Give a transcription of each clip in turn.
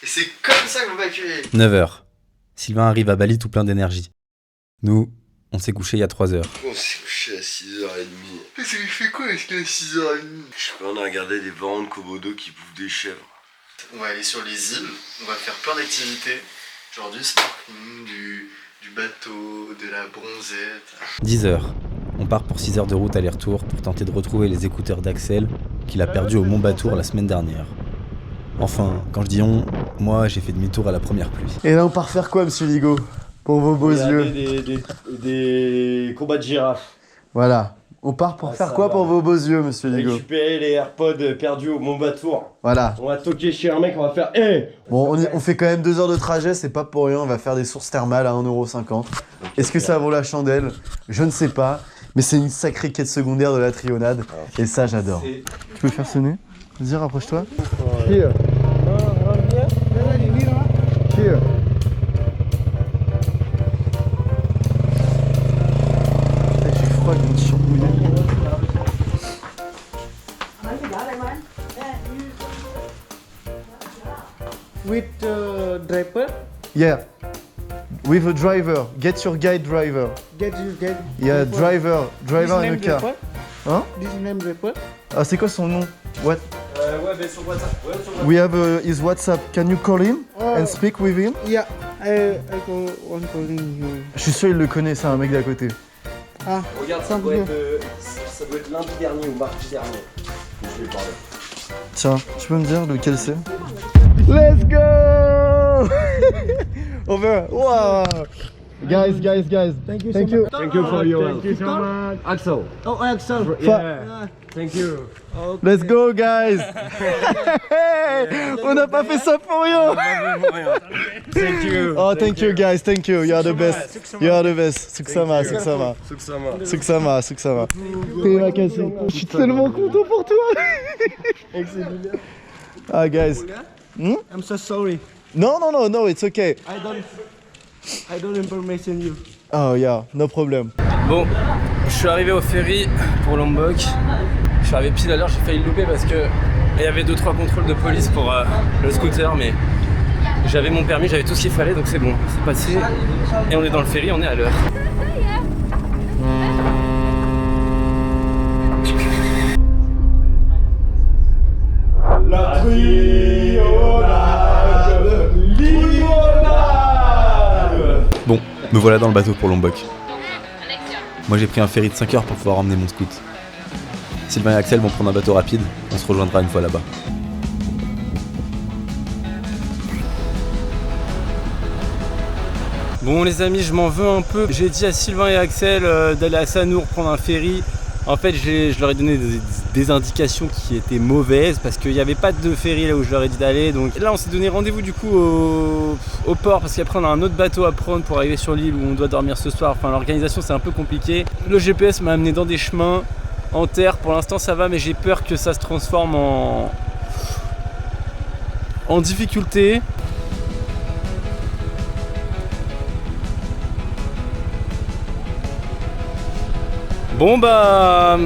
Et c'est comme ça que vous m'accueillez. 9h. Sylvain arrive à Bali tout plein d'énergie. Nous, on s'est couché il y a 3 heures. On s'est couché à 6h30. Mais ça lui fait quoi est-ce qu'il est 6h30? Je sais pas, on a regardé des parents de Komodo qui bouffent des chèvres. On va aller sur les îles, on va faire plein d'activités. Genre du snorkeling, du bateau, de la bronzette. 10h. On part pour 6 heures de route aller-retour pour tenter de retrouver les écouteurs d'Axel qu'il a perdus au Mont Batour la semaine dernière. Enfin, quand je dis on, moi j'ai fait demi-tour à la première pluie. Et là on part faire quoi, monsieur Ligo? Pour vos beaux yeux. Des combats de girafes. Voilà. On part pour faire quoi pour vos beaux yeux, monsieur Ligo? Récupérer les AirPods perdus au Mont Batour. Voilà. On va toquer chez un mec, on va faire hey. Bon, on fait quand même 2 heures de trajet, c'est pas pour rien, on va faire des sources thermales à 1,50€. Est-ce que ça vaut la chandelle? Je ne sais pas, mais c'est une sacrée quête secondaire de la trionnade, et ça j'adore. Tu peux faire sonner? Vas-y, rapproche-toi. Here. Here. J'ai froid, je me suis surmouillé. With driver, Yeah. With a driver. Get your guide driver. get Yeah, driver in a car. Hein? This name driver. Ah, c'est quoi son nom? What? Ouais, mais sur WhatsApp. Ouais, sur WhatsApp. We have his WhatsApp. Can you call him and speak with him? Yeah, I go on calling you. Je suis sûr il le connaît, c'est un mec d'à côté. Ah, Regarde, ça doit être lundi dernier ou mardi dernier. Je vais parler. Tiens, tu peux me dire lequel c'est? Let's go! Over. Wow! Guys. thank you. Thank so you. much. Thank you for your help. Thank you so much. Axel. Oh, Axel. Yeah. Thank you. Okay. Let's go, guys! On n'a pas fait ça pour rien! Thank you. Oh, thank you, guys. Thank you. You are the best. You are the best. Suksama. T'es ma cassée. Je suis tellement content pour toi. Ah, guys. I'm so sorry. No, it's okay. I don't information you. Oh, yeah, no problem. Bon, je suis arrivé au ferry pour Lombok. Je suis arrivé pile à l'heure, j'ai failli le louper parce que il y avait 2-3 contrôles de police pour le scooter, mais j'avais mon permis, j'avais tout ce qu'il fallait, donc c'est bon, c'est passé. Et on est dans le ferry, on est à l'heure. La trionnade, limonade. Bon, me voilà dans le bateau pour Lombok. Moi j'ai pris un ferry de 5 heures pour pouvoir emmener mon scoot. Sylvain et Axel vont prendre un bateau rapide, on se rejoindra une fois là-bas. Bon les amis, je m'en veux un peu. J'ai dit à Sylvain et Axel d'aller à Sanour prendre un ferry. En fait, je leur ai donné des indications qui étaient mauvaises parce qu'il n'y avait pas de ferry là où je leur ai dit d'aller. Donc là, on s'est donné rendez-vous du coup au port parce qu'après on a un autre bateau à prendre pour arriver sur l'île où on doit dormir ce soir. Enfin, l'organisation c'est un peu compliqué. Le GPS m'a amené dans des chemins en terre. Pour l'instant, ça va, mais j'ai peur que ça se transforme en difficulté. Bon bah,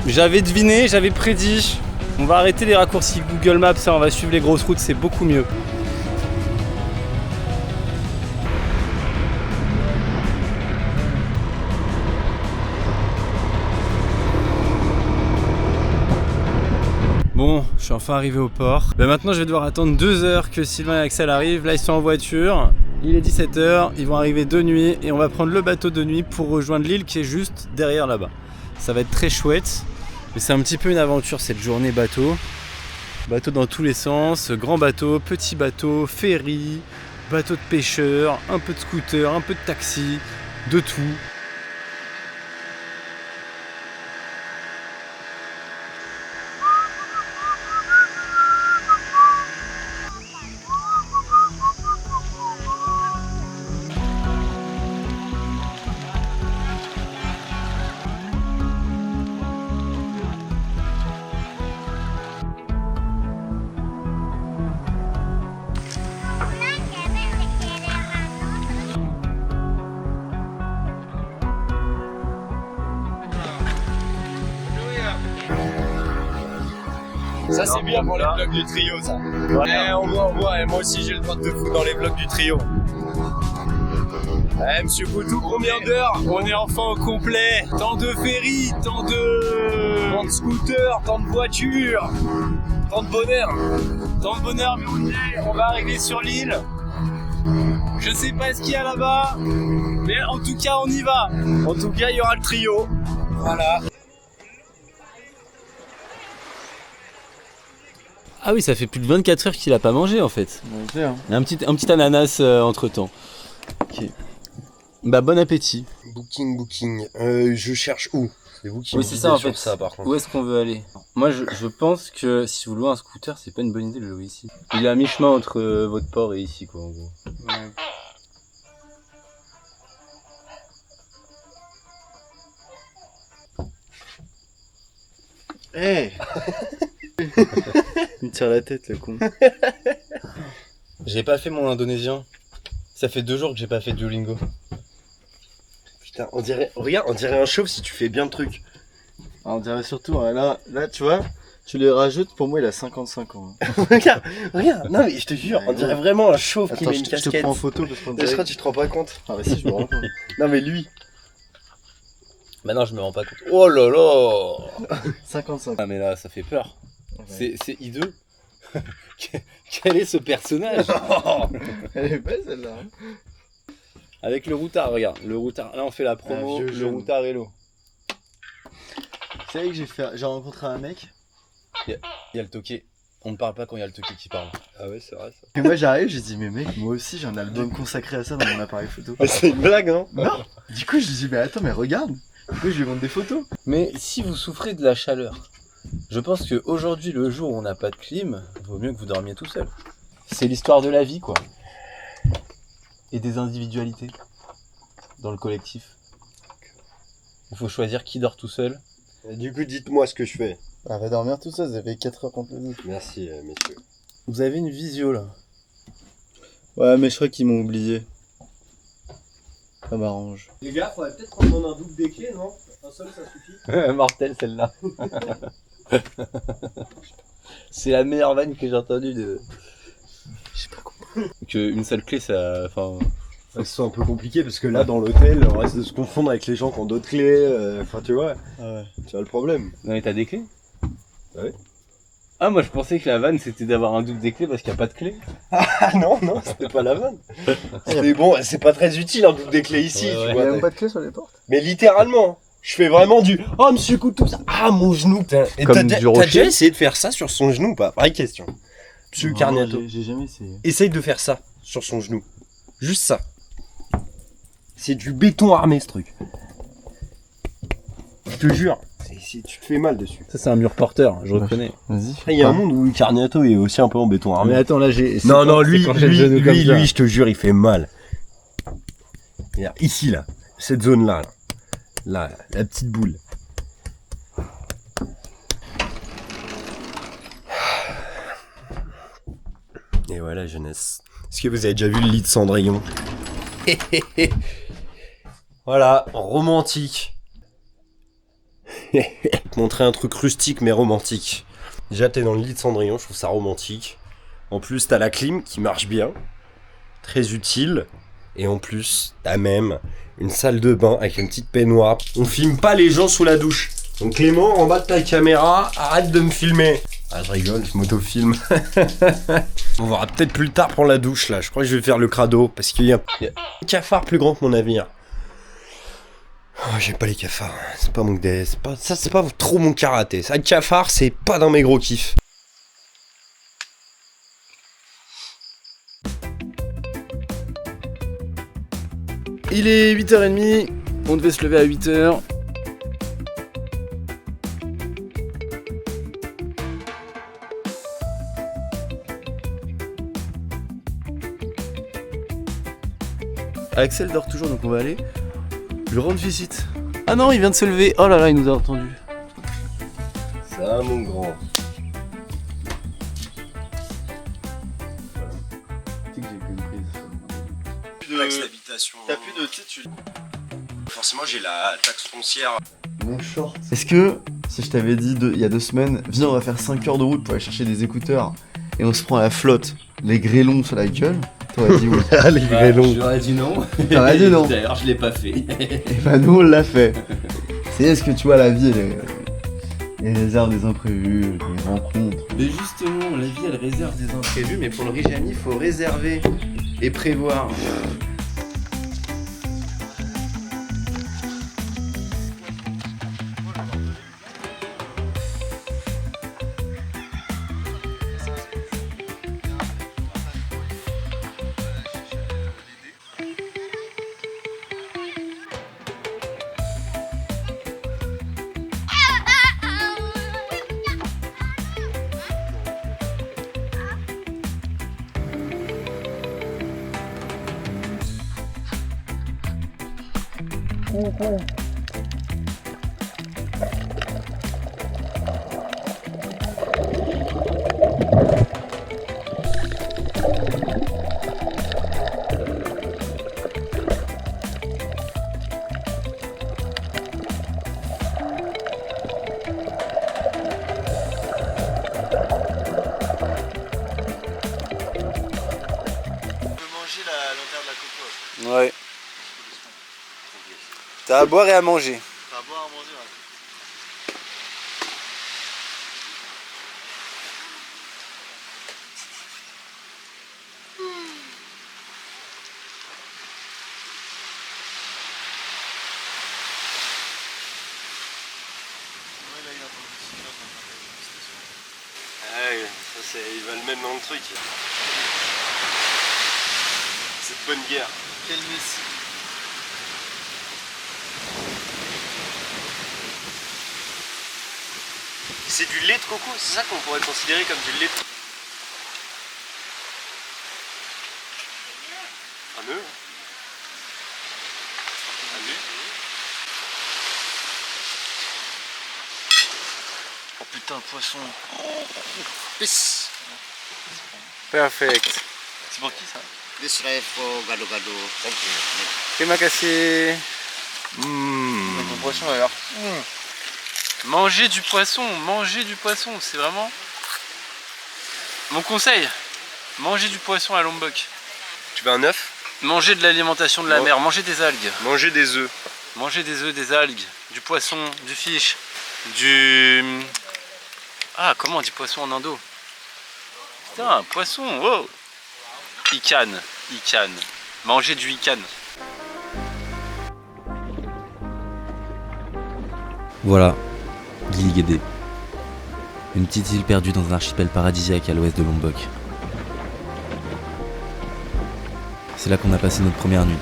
j'avais deviné, j'avais prédit. On va arrêter les raccourcis Google Maps, ça, on va suivre les grosses routes, c'est beaucoup mieux. Bon, je suis enfin arrivé au port. Bah maintenant je vais devoir attendre 2 heures que Sylvain et Axel arrivent. Là ils sont en voiture. Il est 17h, ils vont arriver de nuit et on va prendre le bateau de nuit pour rejoindre l'île qui est juste derrière là-bas. Ça va être très chouette, mais c'est un petit peu une aventure cette journée bateau. Bateau dans tous les sens, grand bateau, petit bateau, ferry, bateau de pêcheurs, un peu de scooter, un peu de taxi, de tout. Ça c'est bien pour les vlogs du trio ça. Ouais, on voit, et moi aussi j'ai le droit de te foutre dans les vlogs du trio. Ouais, monsieur Boutou, combien d'heures? On est enfin au complet. Tant de ferries, tant de scooters, tant de voitures, tant de bonheur. Tant de bonheur, mais on va arriver sur l'île. Je sais pas ce qu'il y a là-bas, mais en tout cas on y va. En tout cas il y aura le trio. Voilà. Ah oui, ça fait plus de 24 heures qu'il a pas mangé en fait. Il y a un petit ananas entre temps. Ok. Bah bon appétit. Booking. Je cherche où? C'est vous qui Oui me c'est guidez ça en sur fait. ça par contre. Où est-ce qu'on veut aller? Moi je pense que si vous louez un scooter, c'est pas une bonne idée de le louer ici. Il est à mi-chemin entre votre port et ici quoi en gros. Ouais. Hey. Il me tire la tête le con. J'ai pas fait mon indonésien. Ça fait 2 jours que j'ai pas fait Duolingo. Putain, on dirait un chauve si tu fais bien le truc. On dirait surtout, là tu vois, tu les rajoutes, pour moi il a 55 ans. regarde, non mais je te jure, on dirait vraiment un chauve qui met une casquette. Je te prends en photo parce qu'on dirait... Je crois que tu te rends pas compte. Ah bah si, je me rends compte. Non mais lui. Bah non, je me rends pas compte. Oh là là. 55. Ah mais là, ça fait peur. Ouais. C'est hideux. Quel est ce personnage? Elle est belle celle-là. Avec le routard, regarde. Le routard, là on fait la promo, vieux le jaune. routard Hello. C'est vrai que j'ai rencontré un mec. Il y a le toqué. On ne parle pas quand il y a le toqué qui parle. Ah ouais, c'est vrai ça. Et moi j'arrive, j'ai dit mais mec, moi aussi j'ai un album consacré à ça dans mon appareil photo. Mais c'est une blague, non? Non. Du coup je lui dis mais attends mais regarde. Du coup je lui montre des photos. Mais si vous souffrez de la chaleur, je pense qu'aujourd'hui, le jour où on n'a pas de clim, vaut mieux que vous dormiez tout seul. C'est l'histoire de la vie, quoi. Et des individualités dans le collectif. Il faut choisir qui dort tout seul. Et du coup, dites-moi ce que je fais. Ah va dormir tout seul, ça fait 4 heures qu'on te le dit. Merci, messieurs. Vous avez une visio, là. Ouais mais je crois qu'ils m'ont oublié. Ça m'arrange. Les gars, faudrait peut-être prendre un double des clés, non? Un seul, ça suffit. Mortel, celle-là. C'est la meilleure vanne que j'ai entendue de... J'ai pas compris. Qu'une seule clé, ça... Enfin... C'est un peu compliqué parce que là, dans l'hôtel, on reste de se confondre avec les gens qui ont d'autres clés. Enfin, tu vois, Ouais. tu vois le problème. Non mais t'as des clés? Ouais. Ah moi je pensais que la vanne c'était d'avoir un double des clés parce qu'il n'y a pas de clés. Ah non, c'était pas la vanne. C'était bon, c'est pas très utile un double des clés ici, Ouais, tu ouais. Il y vois. a même pas de clé sur les portes. Mais littéralement, je fais vraiment du « Oh, monsieur Couteau, ça... Ah, mon genou !» Et Comme t'as du déjà rocher. essayé de faire ça sur son genou ou pas? Vraie question. Monsieur Non, Carniato, j'ai jamais essayé. essaye de faire ça sur son genou. Juste ça. C'est du béton armé, ce truc. Je te jure, tu te fais mal dessus. Ça c'est un mur porteur, je reconnais. Vas-y. Après, il y a un monde où Carniato est aussi un peu en béton armé. Mais attends là j'ai... Non, lui, quand j'ai le genou comme ça. je te jure, il fait mal. Regarde, ici, là. Cette zone-là. Là, la petite boule. Et voilà, jeunesse. Est-ce que vous avez déjà vu le lit de Cendrillon? Voilà, romantique. Montrer un truc rustique mais romantique. Déjà, t'es dans le lit de Cendrillon, je trouve ça romantique. En plus, t'as la clim qui marche bien. Très utile. Et en plus, t'as même une salle de bain avec une petite baignoire. On filme pas les gens sous la douche. Donc Clément, en bas de ta caméra, arrête de me filmer. Ah, je rigole, je m'autofilme. On verra peut-être plus tard pour la douche, là. Je crois que je vais faire le crado, parce qu'il y a un cafard plus grand que mon navire. Oh, j'aime pas les cafards. C'est pas mon... c'est pas trop mon karaté. Ça, le cafard, c'est pas dans mes gros kiffs. Il est 8h30, on devait se lever à 8h. Axel dort toujours donc on va aller lui rendre visite. Ah non il vient de se lever, oh là là il nous a entendu. Ça, mon grand. Taxe d'habitation. T'as plus de titre. Forcément, j'ai la taxe foncière. Mon short. Est-ce que Si je t'avais dit il y a 2 semaines, viens on va faire 5 heures de route pour aller chercher des écouteurs et on se prend à la flotte, les grêlons sur la gueule, t'aurais dit oui. Les grêlons. J'aurais dit non. T'aurais dit non. D'ailleurs, je l'ai pas fait. Et bah nous on l'a fait. C'est ce que tu vois, la vie elle réserve des imprévus, des rencontres. Mais justement, la vie elle réserve des imprévus, mais pour le Rijani, il faut réserver et prévoir. Ouais. T'as à boire et à manger. T'as à boire, à manger, ouais. Ouais, ça il va le mettre dans le truc. Cette bonne guerre. Quel messie. C'est du lait de coco, c'est ça qu'on pourrait considérer comme du lait de coco. Un nœud. Un nœud. Oh putain, poisson. Peace. Perfect. C'est pour qui ça? This rice for gado gado. Thank you. Terima kasih. Ton poisson a l'air. Manger du poisson, c'est vraiment mon conseil. Manger du poisson à Lombok. Tu veux un œuf? Manger de l'alimentation de la mer, manger des algues. Manger des œufs. Manger des œufs, des algues, du poisson, du fish, du... Ah, comment on dit poisson en indo? Putain, poisson, wow. Ikan. Manger du ikan. Voilà, Gili Guédé. Une petite île perdue dans un archipel paradisiaque à l'ouest de Lombok. C'est là qu'on a passé notre première nuit.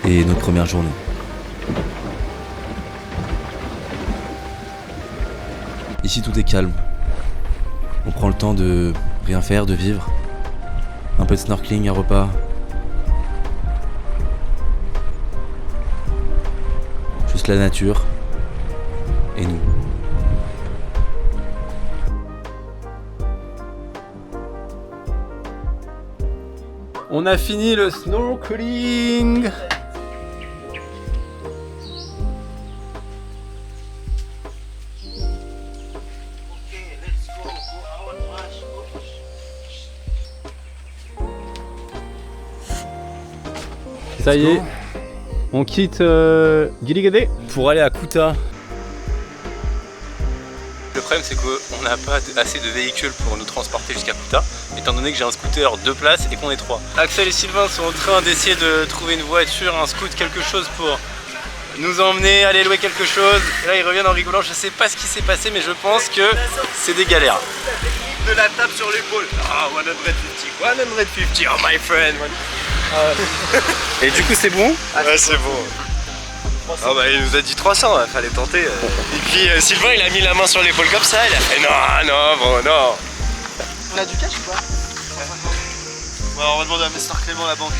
Et notre première journée. Ici tout est calme. On prend le temps de rien faire, de vivre. Un peu de snorkeling, un repas. Juste la nature. Et nous. On a fini le snorkeling. Ça y est, on quitte Gili Guédé pour aller à Kuta. Le problème c'est qu'on n'a pas assez de véhicules pour nous transporter jusqu'à Kuta, étant donné que j'ai un scooter 2 places et qu'on est 3. Axel et Sylvain sont en train d'essayer de trouver une voiture, un scoot, quelque chose pour nous emmener, aller louer quelque chose. Et là ils reviennent en rigolant, je sais pas ce qui s'est passé mais je pense que c'est des galères. De la table sur l'épaule. Ah, 150, oh my friend. Et du coup c'est bon? Ouais, c'est bon. Ah bah il nous a dit 300, hein, fallait tenter. Et puis Sylvain il a mis la main sur l'épaule comme ça, il a fait non, bon, non. On a du cash ou pas? Ouais, on va demander à Mr Clément la banque.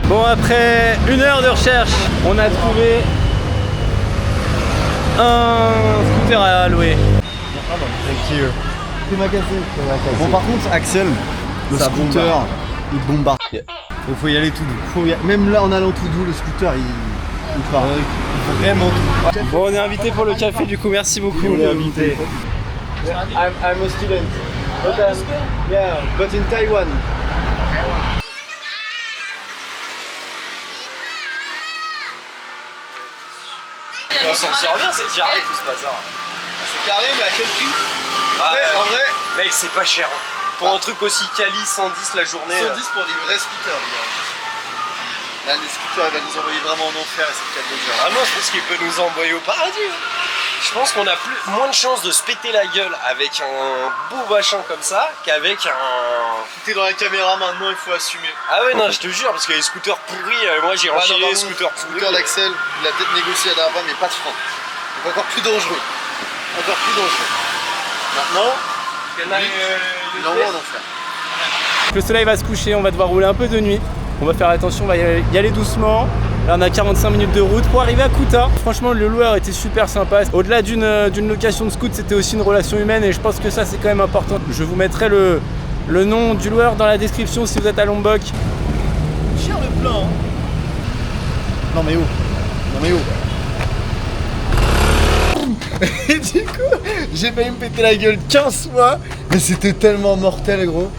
Bon, après 1 heure de recherche, on a trouvé un scooter à louer. Thank you. T'es ma cassé. Bon, par contre, Axel, le scooter, il bombarde. Il faut y aller tout doux. Même là, en allant tout doux, le scooter, il part. Vraiment tout. Bon, on est invité pour le café, du coup, merci beaucoup. On est invité. I'm a student. But, yeah, but in Taiwan. On s'en sort bien, c'est carré tout ce bazar. C'est carré, mais à quel prix en vrai, Mec, c'est pas cher. Pour un truc aussi quali, 110 la journée. 110 pour des vrais scooters, les gars. Là, les scooters, il va nous envoyer vraiment en enfer et c'est 4 heures. Ah non, je pense qu'il peut nous envoyer au paradis. Je pense qu'on a moins de chances de se péter la gueule avec un beau machin comme ça qu'avec un... Tout est dans la caméra maintenant, il faut assumer. Ah ouais, non, je te jure, parce que les scooters pourris, moi j'ai enchaîné les scooters pourris. Scooter d'Axel, il a peut-être négocié la dernière fois, mais pas de frein. Donc encore plus dangereux. Encore plus dangereux. Maintenant, il envoie en enfer. Le soleil va se coucher, on va devoir rouler un peu de nuit. On va faire attention, on va y aller doucement. Là on a 45 minutes de route pour arriver à Kuta. Franchement le loueur était super sympa. Au-delà d'une location de scoot, c'était aussi une relation humaine et je pense que ça c'est quand même important. Je vous mettrai le nom du loueur dans la description si vous êtes à Lombok. Cher le plan. Hein. Non mais oh. Non mais oh. Et du coup, j'ai failli me péter la gueule 15 fois, mais c'était tellement mortel gros.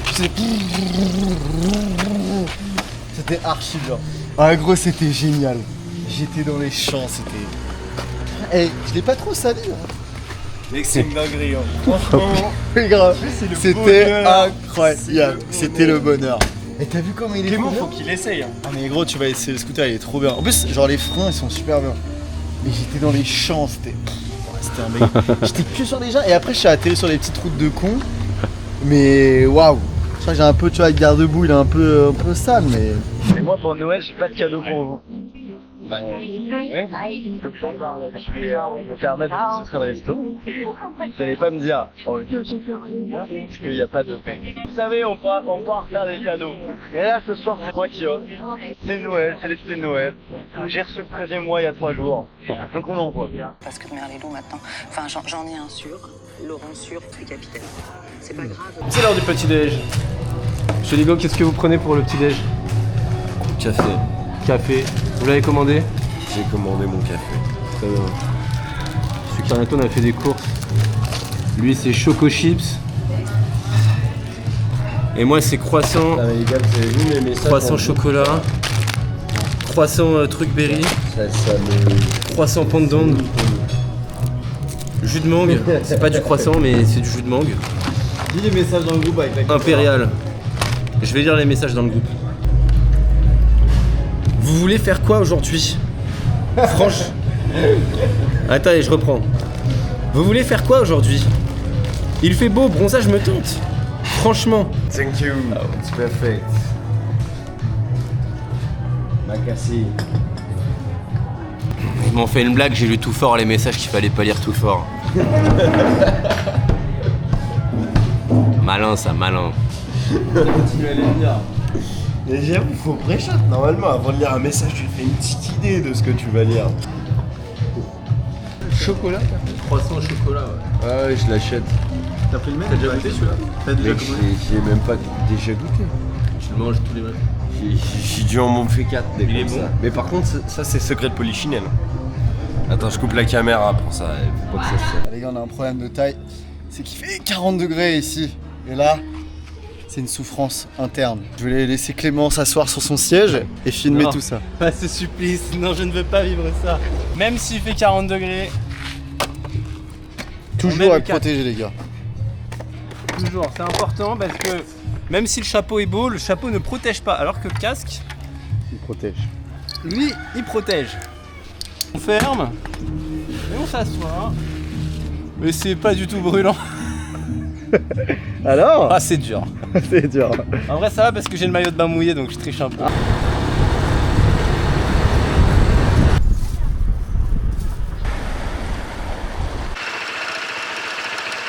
C'était archi genre. Ah gros c'était génial. J'étais dans les champs, c'était... Eh, je l'ai pas trop sali hein. Mec, c'est une dinguerie, hein. Franchement, Oui grave, c'était bonheur. incroyable. C'était le bonheur. Et t'as vu comment il est Clément, trop faut bien qu'il essaye. Hein. Ah mais gros tu vas essayer le scooter, il est trop bien. En plus genre les freins ils sont super bien. Mais j'étais dans les champs, c'était un mec. J'étais que sur des gens et après je suis atterri sur des petites routes de con. Mais waouh. Je crois que j'ai un peu, tu vois, le garde-boue il est un peu sale mais... Et moi pour Noël, j'ai pas de cadeau pour vous. Je vais faire mettre ce serait le resto. Vous allez pas me dire parce qu'il n'y a pas de pain. Vous savez, on part faire des cadeaux. Et là ce soir c'est moi qui offre. C'est Noël, c'est l'esprit de Noël. J'ai reçu le 13e mois il y a 3 jours. Donc on envoie. Parce que Merlelou maintenant, enfin j'en ai un sûr, Laurent sûr et capitaine. C'est pas grave. C'est l'heure du petit déj. Chez Ligo, qu'est-ce que vous prenez pour le petit déj? Café. Café. Vous l'avez commandé? J'ai commandé mon café. Très bien. Celui qui Carnato, on a fait des courses. Lui c'est Choco Chips. Et moi c'est croissant. Ah, les gars, vous avez vu mes messages? Croissant chocolat. Croissant truc berry. Ça me... Croissant pandan. Jus de mangue. C'est pas du croissant mais c'est du jus de mangue. Dis les messages dans le groupe avec la Impérial. Je vais lire les messages dans le groupe. Vous voulez faire quoi aujourd'hui? Franche. Attendez, je reprends. Vous voulez faire quoi aujourd'hui? Il fait beau, bronzage me tente. Franchement. Thank you. Oh, it's perfect. Macassi. Ils m'ont fait une blague, j'ai lu tout fort les messages qu'il fallait pas lire tout fort. Malin ça, malin. Continue à les lire. Et j'avoue, faut pré-chat. Normalement, avant de lire un message, tu te fais une petite idée de ce que tu vas lire. Chocolat? Croissant au chocolat, ouais. Ouais, je l'achète. T'as pris le mec? T'as déjà goûté celui-là? T'as déjà Mec, commandé? j'ai même pas déjà goûté. Tu le manges tous les matins. J'ai dû en m'en faire 4 dès Il est comme bon. ça. Mais par contre, ça c'est secret de Polichinelle. Attends, je coupe la caméra pour ça. Faut pas que ça se sente. Les gars, on a un problème de taille. C'est qu'il fait 40 degrés ici. Et là, c'est une souffrance interne. Je voulais laisser Clément s'asseoir sur son siège et filmer Non. tout ça. Pas ce supplice, non je ne veux pas vivre ça. Même s'il fait 40 degrés, met Toujours à le casque. protéger les gars. toujours, c'est important parce que même si le chapeau est beau, le chapeau ne protège pas. Alors que le casque, Il protège. lui, il protège. On ferme et on s'assoit. Mais c'est pas du tout brûlant. Alors Ah c'est dur. C'est dur. En vrai ça va parce que j'ai le maillot de bain mouillé donc je triche un peu.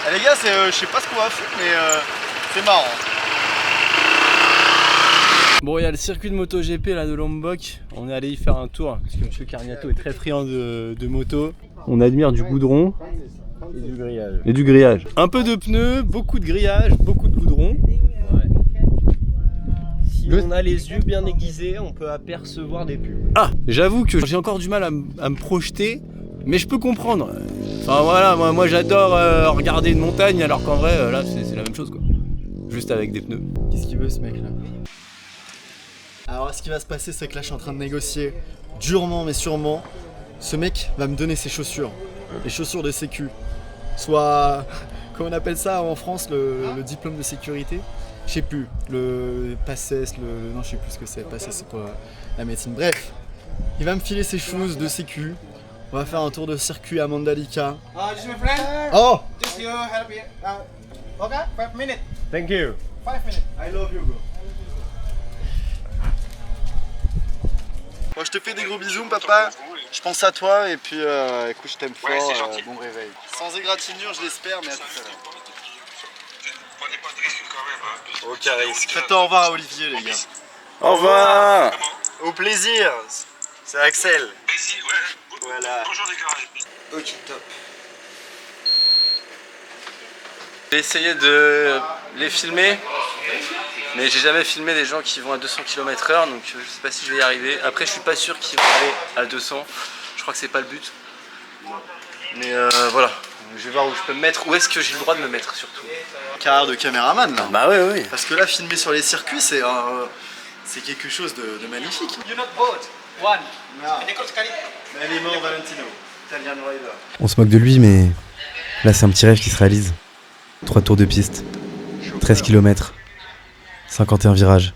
Eh, les gars, je sais pas ce qu'on va faire, mais c'est marrant. Bon, il y a le circuit de MotoGP là de Lombok. On est allé y faire un tour parce que M. Carniato est très friand de moto. On admire du goudron. et du grillage. Et du grillage. Un peu de pneus, beaucoup de grillage, beaucoup de goudron. Si on a les yeux bien aiguisés, on peut apercevoir des pubs. Ah, j'avoue que j'ai encore du mal à me projeter, mais je peux comprendre. Enfin voilà, moi j'adore regarder une montagne, alors qu'en vrai, là c'est la même chose quoi. Juste avec des pneus. Qu'est-ce qu'il veut ce mec là? Alors ce qui va se passer, c'est que là je suis en train de négocier durement mais sûrement. Ce mec va me donner ses chaussures, les chaussures de sécu. Soit, comment on appelle ça en France, le diplôme de sécurité. Je sais plus, le PACES, non je sais plus ce que c'est, PACES c'est pour la médecine. Bref, il va me filer ses choses de sécu. On va faire un tour de circuit à Mandalika. This is my friend. Oh! Just you help me. Okay, 5 minutes. Thank you. 5 minutes. I love you, bro. Bon, je te fais des gros bisous, papa. Je pense à toi et puis écoute, je t'aime fort. Bon réveil. Sans égratignure, je l'espère, mais à tout à l'heure. Aucun risque. Faites au revoir à Olivier, les gars. Au revoir. Au plaisir. C'est Axel. Voilà. Ok, top. J'ai essayé de les filmer, mais j'ai jamais filmé des gens qui vont à 200 km/h, donc je sais pas si je vais y arriver. Après, je suis pas sûr qu'ils vont aller à 200. Je crois que c'est pas le but. Mais voilà, je vais voir où je peux me mettre. Où est-ce que j'ai le droit de me mettre surtout. Carrière de caméraman là. Bah oui. Parce que là, filmer sur les circuits, c'est quelque chose de magnifique. You not both. One. Mais elle est mort, Valentino. Italian rider. On se moque de lui, mais là c'est un petit rêve qui se réalise. 3 tours de piste, 13 km, 51 virages.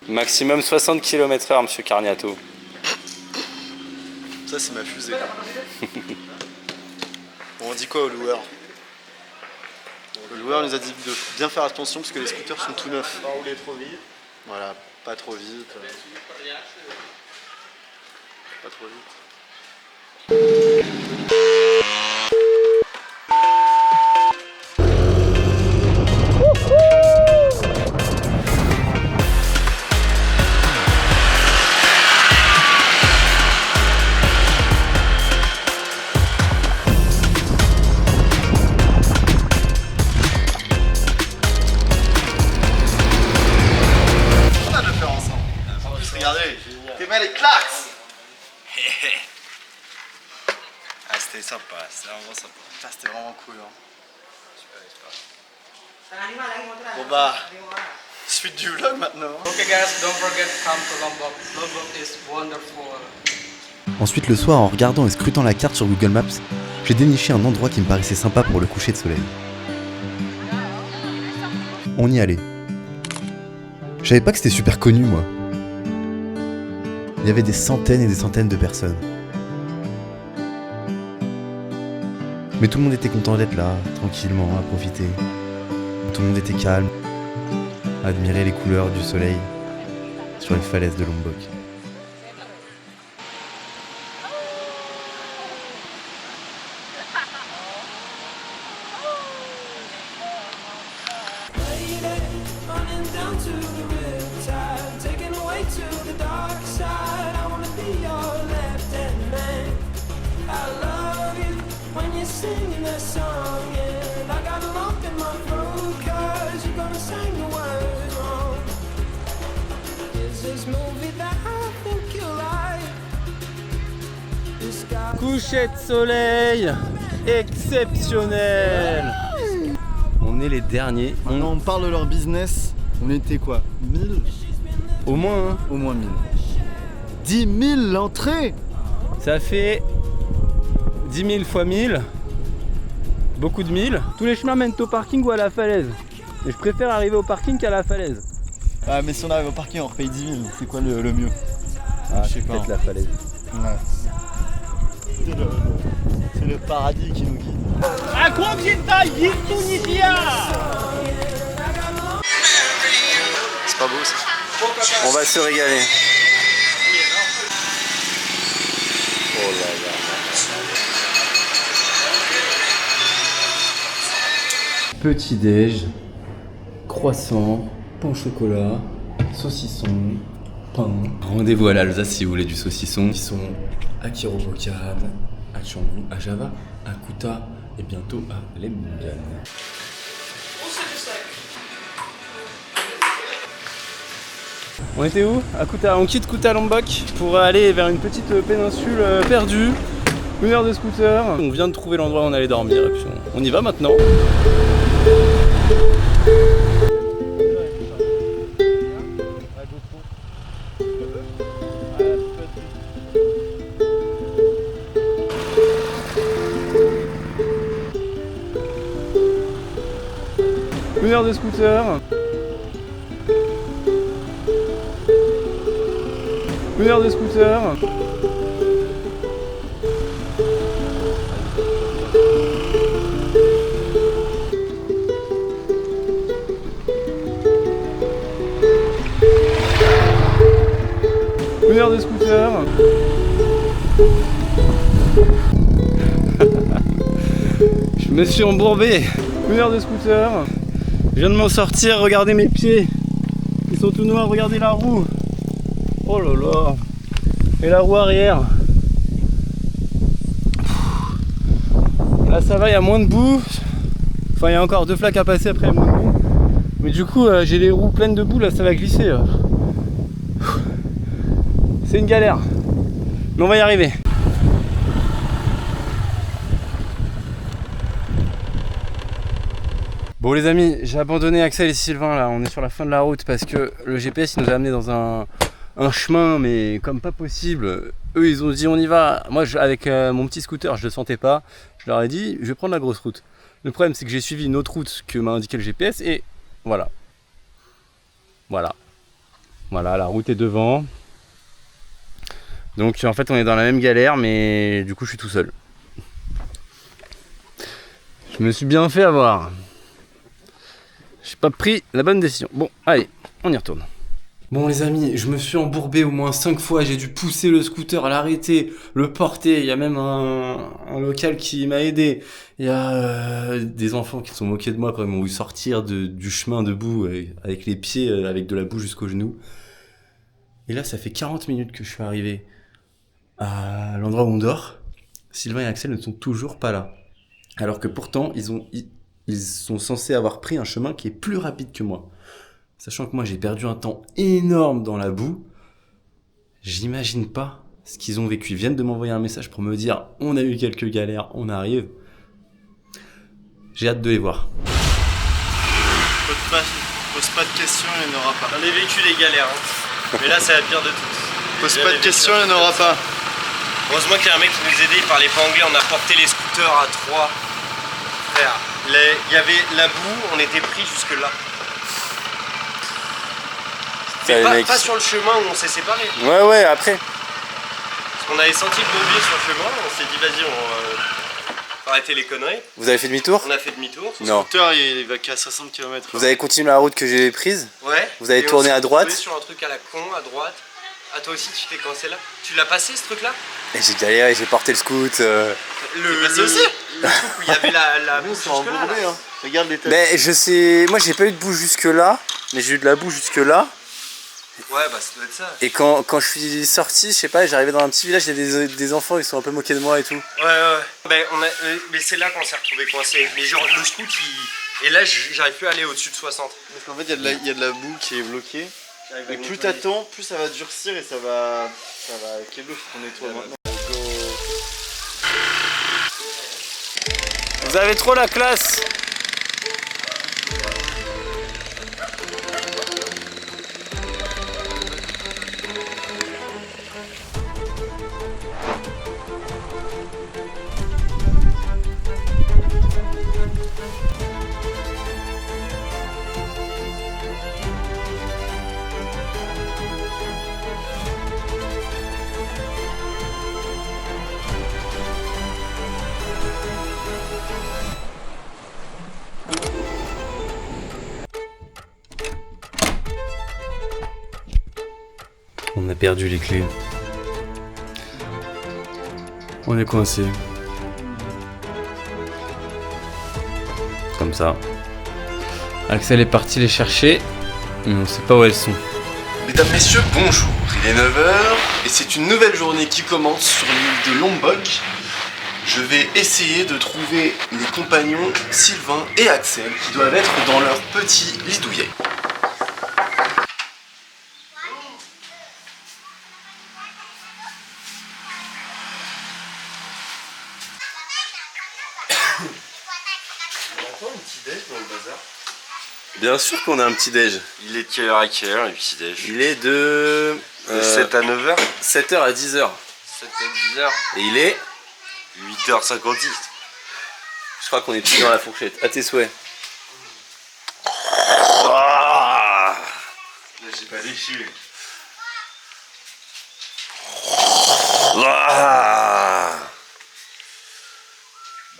Maximum 60 km/h, monsieur Carniato. Ça, c'est ma fusée. Bon, on dit quoi au loueur? Le loueur nous a dit de bien faire attention parce que les scooters sont tout neufs. Pas rouler trop vite. Voilà, pas trop vite. Pas trop vite. On va le faire ensemble. En plus, regardez, t'es mal les claques. Ah, c'était sympa, c'était vraiment sympa. Putain, c'était vraiment cool. Hein. Bon bah, suite du vlog maintenant. Okay, guys, don't forget come to Lombok. Lombok is wonderful. Ensuite, le soir, en regardant et scrutant la carte sur Google Maps, j'ai déniché un endroit qui me paraissait sympa pour le coucher de soleil. On y allait. Je savais pas que c'était super connu, moi. Il y avait des centaines et des centaines de personnes. Mais tout le monde était content d'être là, tranquillement, à profiter. Tout le monde était calme, à admirer les couleurs du soleil sur les falaises de Lombok. Coucher de soleil exceptionnel. On est les derniers. Maintenant, on parle de leur business. On était quoi, 1000? Au moins, hein. Au moins 1000. 10 000 l'entrée. Ça fait 10 000 fois 1000. Beaucoup de 1000. Tous les chemins mènent au parking ou à la falaise. Et je préfère arriver au parking qu'à la falaise. Ah, mais si on arrive au parking, on repaye 10 000. C'est quoi le mieux? Ah, je sais pas. Peut-être la falaise. Ouais. C'est le paradis qui nous guide. C'est pas beau ça. On va se régaler. Oh là là. Petit déj, croissant, pain au chocolat, saucisson, pain. Rendez-vous à l'Alsace si vous voulez du saucisson. Ils sont à Kirobokan, à Canggu, à Java, à Kuta, et bientôt à Lemmingan. On était où? On quitte Kuta Lombok pour aller vers une petite péninsule perdue. 1 heure de scooter. On vient de trouver l'endroit où on allait dormir et puis on y va maintenant. Une heure de scooter. 1 heure de scooter. Une heure de scooter. Je me suis embourbé. 1 heure de scooter. Je viens de m'en sortir, regardez mes pieds. Ils sont tout noirs, regardez la roue. Oh là là. Et la roue arrière. Là ça va, il y a moins de boue. Enfin il y a encore 2 flaques à passer après moins de boue. Mais du coup j'ai les roues pleines de boue, là ça va glisser. C'est une galère. Mais on va y arriver. Bon les amis, j'ai abandonné Axel et Sylvain là, on est sur la fin de la route parce que le GPS il nous a amené dans un chemin mais comme pas possible. Eux ils ont dit on y va, moi avec mon petit scooter je le sentais pas, je leur ai dit je vais prendre la grosse route. Le problème c'est que j'ai suivi une autre route que m'a indiqué le GPS et voilà. Voilà, la route est devant. Donc en fait on est dans la même galère mais du coup je suis tout seul. Je me suis bien fait avoir. J'ai pas pris la bonne décision. Bon, allez, on y retourne. Bon les amis, je me suis embourbé au moins 5 fois. J'ai dû pousser le scooter, l'arrêter, le porter. Il y a même un local qui m'a aidé. Il y a des enfants qui se sont moqués de moi quand ils m'ont vu sortir du chemin debout avec les pieds, avec de la boue jusqu'aux genoux. Et là, ça fait 40 minutes que je suis arrivé à l'endroit où on dort. Sylvain et Axel ne sont toujours pas là. Alors que pourtant, ils sont censés avoir pris un chemin qui est plus rapide que moi. Sachant que moi j'ai perdu un temps énorme dans la boue. J'imagine pas ce qu'ils ont vécu. Ils viennent de m'envoyer un message pour me dire on a eu quelques galères, on arrive. J'ai hâte de les voir. Pose pas de questions, il n'y en aura pas. J'en ai vécu des galères, hein. Mais là c'est la pire de toutes. Pose pas de questions, il n'y en aura pas. Heureusement qu'il y a un mec qui nous aidait, il parlait pas anglais, on a porté les scooters à 3. Frère, il y avait la boue, on était pris jusque là. Mais pas sur le chemin où on s'est séparés. Ouais, après. Parce qu'on avait senti le bombier sur le chemin, on s'est dit vas-y, on va arrêter les conneries. Vous avez fait demi-tour? On a fait demi-tour. Son scooter il va qu'à 60 km/h. Vous avez continué la route que j'ai prise? Ouais. Vous avez tourné à droite? On s'est sur un truc à la con, à droite. Ah toi aussi tu t'es coincé là? Tu l'as passé ce truc là? Et j'ai galéré, j'ai porté le scoot. Le truc où il y avait la boue jusque là. Hein. Regarde les têtes. Mais je sais, moi j'ai pas eu de boue jusque là, mais j'ai eu de la boue jusque là. Ouais bah ça doit être ça. Et quand je suis sorti, je sais pas, j'arrivais dans un petit village, il y a des enfants, ils sont un peu moqués de moi et tout. Ouais. Mais c'est là qu'on s'est retrouvé coincé. Mais genre le scoot et là j'arrive plus à aller au-dessus de 60. Parce qu'en fait il y a de la boue qui est bloquée. Et plus t'attends, plus ça va durcir et ça va. Quel ouf qu'on nettoie maintenant. Vous avez trop la classe. On a perdu les clés. On est coincé. Comme ça. Axel est parti les chercher, mais on sait pas où elles sont. Mesdames, messieurs, bonjour. Il est 9h et c'est une nouvelle journée qui commence sur l'île de Lombok. je vais essayer de trouver les compagnons Sylvain et Axel qui doivent être dans leur petit lit douillet. Bien sûr qu'on a un petit déj. Il est de quelle heure à quelle heure le petit déj? Il est de 7 à 9h. 7h à 10h. 7 à 10h. Et il est 8h56. Je crois qu'on est plus dans la fourchette. À tes souhaits. Là j'ai pas léché.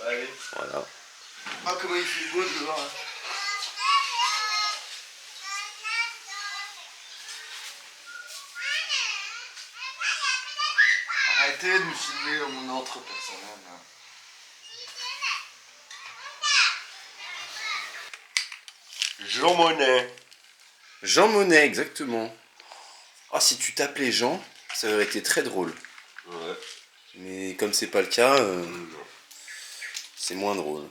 Allez. Voilà. Ah comment il fait beau de voir. Arrêtez de me filmer dans mon entre personnel. Jean Monnet. Jean Monnet, exactement. Ah, si tu t'appelais Jean, ça aurait été très drôle. Ouais. Mais comme c'est pas le cas, c'est moins drôle.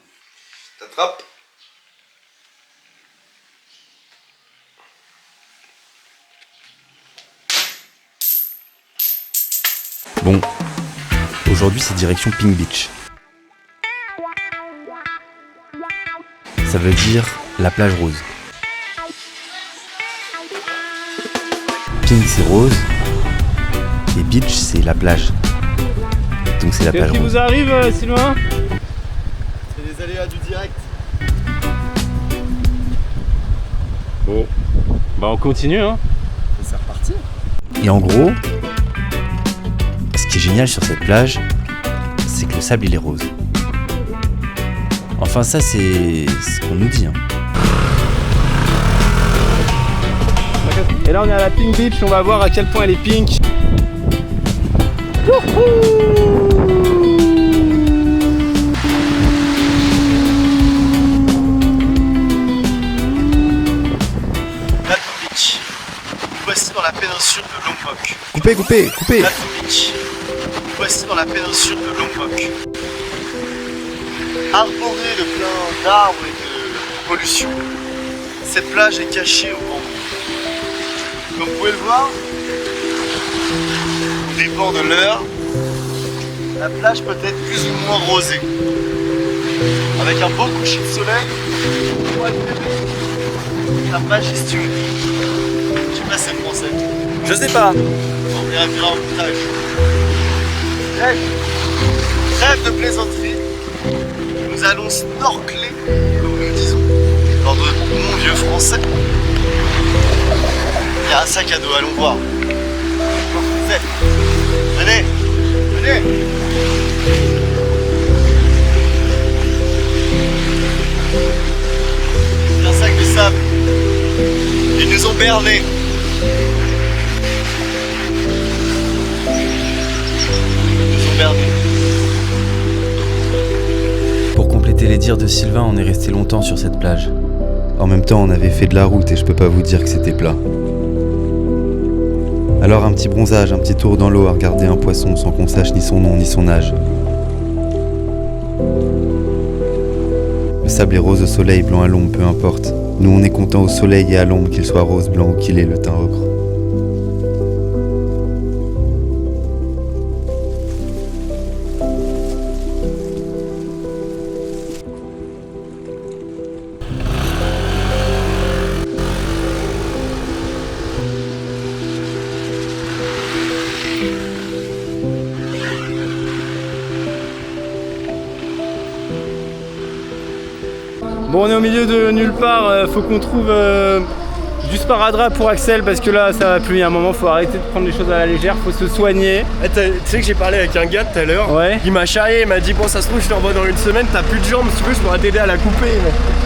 T'attrapes. Bon, aujourd'hui c'est direction Pink Beach. Ça veut dire la plage rose. Pink c'est rose et beach c'est la plage. Donc c'est la plage Qu'est-ce qui rose. vous arrive, Sylvain? C'est les aléas du direct. Bon, bah on continue hein. C'est reparti. Et en gros, ce qui est génial sur cette plage, c'est que le sable il est rose. Enfin ça c'est ce qu'on nous dit. Hein. Et là on est à la Pink Beach, on va voir à quel point elle est pink. Plateau Beach. Nous voici dans la péninsule de Lombok. Coupez. Plateau Beach. Nous voici dans la péninsule de Lombok. Arborée de plein d'arbres et de pollution, cette plage est cachée au vent. Comme vous pouvez le voir, au dépend de l'heure, la plage peut être plus ou moins rosée. Avec un beau coucher de soleil, la plage est stupide. Je sais pas si c'est français. Je sais pas. On verra un montage. Trêve de plaisanterie. Nous allons snorkeler, comme nous disons, dans de bons vieux français. Il y a un sac à dos, allons voir. Venez, venez. C'est un sac de sable. Ils nous ont bernés. Ils nous ont bernés. Pour compléter les dires de Sylvain, on est resté longtemps sur cette plage. En même temps, on avait fait de la route et je peux pas vous dire que c'était plat. Alors un petit bronzage, un petit tour dans l'eau à regarder un poisson sans qu'on sache ni son nom ni son âge. Le sable est rose au soleil, blanc à l'ombre, peu importe. Nous on est content au soleil et à l'ombre qu'il soit rose, blanc ou qu'il ait le teint ocre. Bon, on est au milieu de nulle part, faut qu'on trouve du sparadrap pour Axel parce que là ça va plus, il y a un moment faut arrêter de prendre les choses à la légère, faut se soigner. Tu sais que j'ai parlé avec un gars tout à l'heure, Ouais. il m'a charrié, il m'a dit bon ça se trouve je t'envoie dans une semaine, t'as plus de jambes, si tu veux je pourrais t'aider à la couper.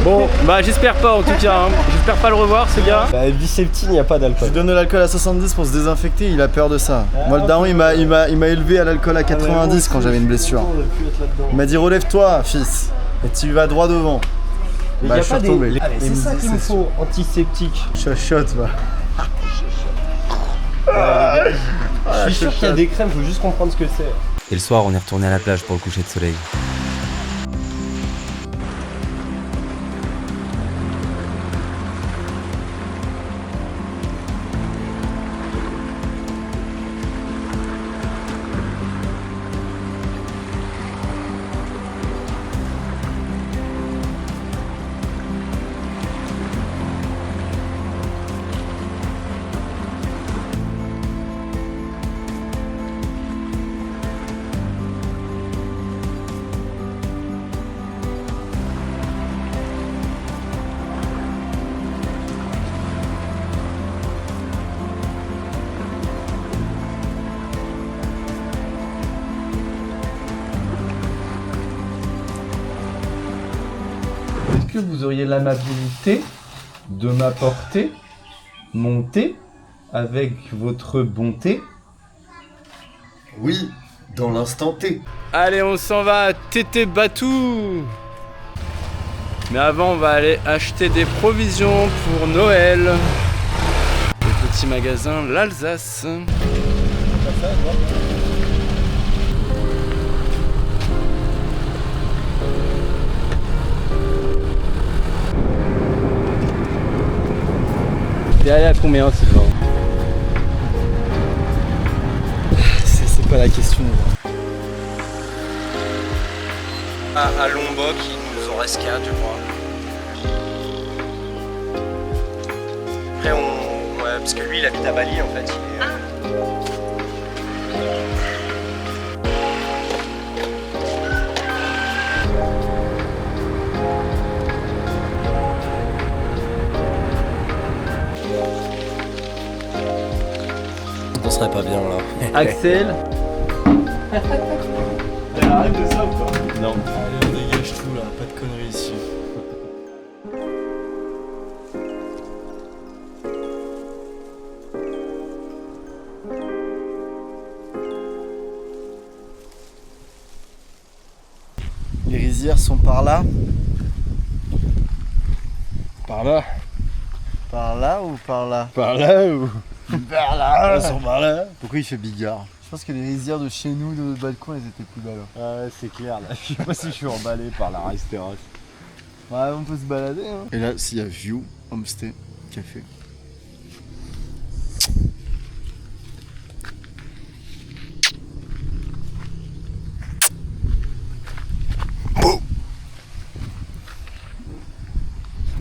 Bon, bah j'espère pas en tout cas, hein. J'espère pas le revoir ce gars. Bah Biceptine, y a pas Je d'alcool. lui donne de l'alcool à 70 pour se désinfecter, il a peur de ça. Moi le daron il m'a élevé à l'alcool à 90 quand j'avais une blessure. Il m'a dit relève-toi fils et tu vas droit devant. Bah je suis retombé. C'est ça qu'il me faut, antiseptique. Chuchote va. Je suis sûr qu'il y a des crèmes, faut juste comprendre ce que c'est. Et le soir, on est retourné à la plage pour le coucher de soleil. Est-ce que vous auriez l'amabilité de m'apporter mon thé avec votre bonté? Oui, dans l'instant T. Allez, on s'en va à Tété Batou. Mais avant, on va aller acheter des provisions pour Noël. Le petit magasin L'Alsace. T'es allé à combien, Sylvain? C'est pas la question. À Lombok, il nous en reste 4, je crois. Après, ouais, parce que lui, il habite à Bali, en fait. On serait pas bien là. Axel. Arrête de ça ou pas? Non. Allez, on dégage tout là, pas de conneries ici. Les rizières sont par là. Par là. Par là ou par là? Par là ou. Par là. Elles sont par là. Pourquoi il fait bigard? Je pense que les rizières de chez nous, de notre balcon, elles étaient plus belles. Ah ouais, c'est clair là. Je sais pas si je suis emballé par la rice terrasse. Ouais, on peut se balader. Hein. Et là, s'il y a View, Homestay, café.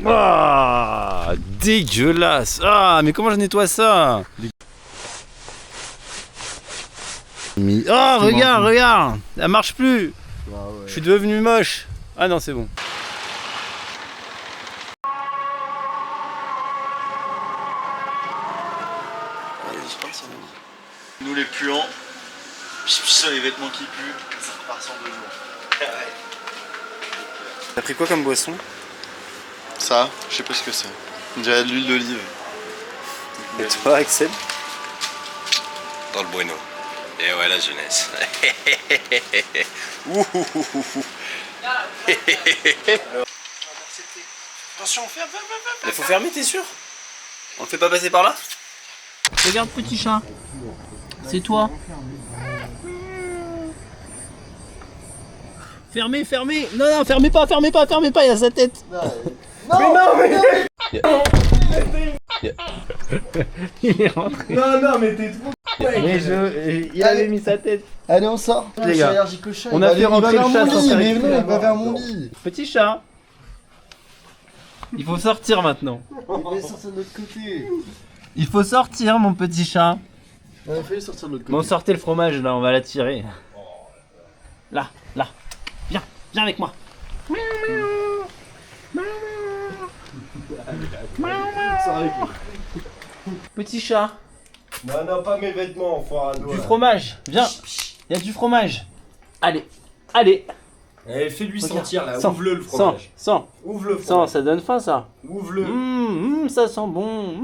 Ah, dégueulasse. Ah, mais comment je nettoie ça? Ah, regarde, regarde. Elle marche plus. Je suis devenu moche. Ah non, c'est bon. Nous les puants, sur les vêtements qui puent, ça repart sans 2 jours. T'as pris quoi comme boisson? Ça, je sais pas ce que c'est. On dirait de l'huile d'olive. Et toi, Axel? Dans le bueno. Et ouais, la jeunesse. Attention, ferme. Il faut fermer, t'es sûr? On le fait pas passer par là? Regarde, petit chat. C'est toi. Fermez, fermez. Non, non, fermez pas, il a sa tête. Il est rentré. Non, mais t'es trop. Mais il avait mis sa tête. Allez, on sort. Les gars, allergique au chat. on a fait rentrer le chat sans faire Mais exprès. non, il va vers mon lit. Petit chat. Il faut sortir maintenant. Il va sortir de l'autre côté. Il faut sortir, mon petit chat. On a failli sortir de l'autre côté. Bon, sortez le fromage là, on va l'attirer. Là. Viens avec moi. Petit chat. Non, pas mes vêtements, enfoiré. Du fromage. Viens. Il y a du fromage. Allez. Eh, fais-lui Regarde. sentir là, Sens, ouvre-le le fromage. Sens. Ouvre le fromage. Ça donne faim ça. Ouvre-le. Ça sent bon.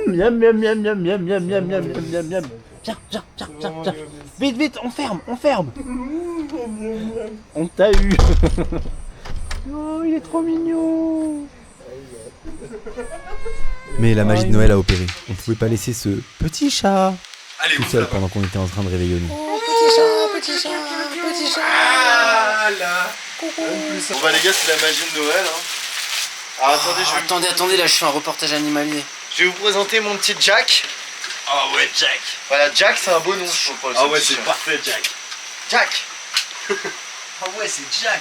Miam. Viens. Vite, on ferme. On t'a eu. Oh, il est trop mignon. Mais la magie de Noël a opéré. On pouvait pas laisser ce petit chat Allez, tout seul pendant qu'on était en train de réveillonner. Ah là. Bon bah les gars, c'est la magie de Noël. Hein. Alors Attendez, là je fais un reportage animalier. je vais vous présenter mon petit Jack. Ah ouais, Jack. Voilà, Jack c'est un beau nom je trouve pour le Ah ouais, petit c'est chien. parfait, Jack. Jack. Ah ouais, c'est Jack.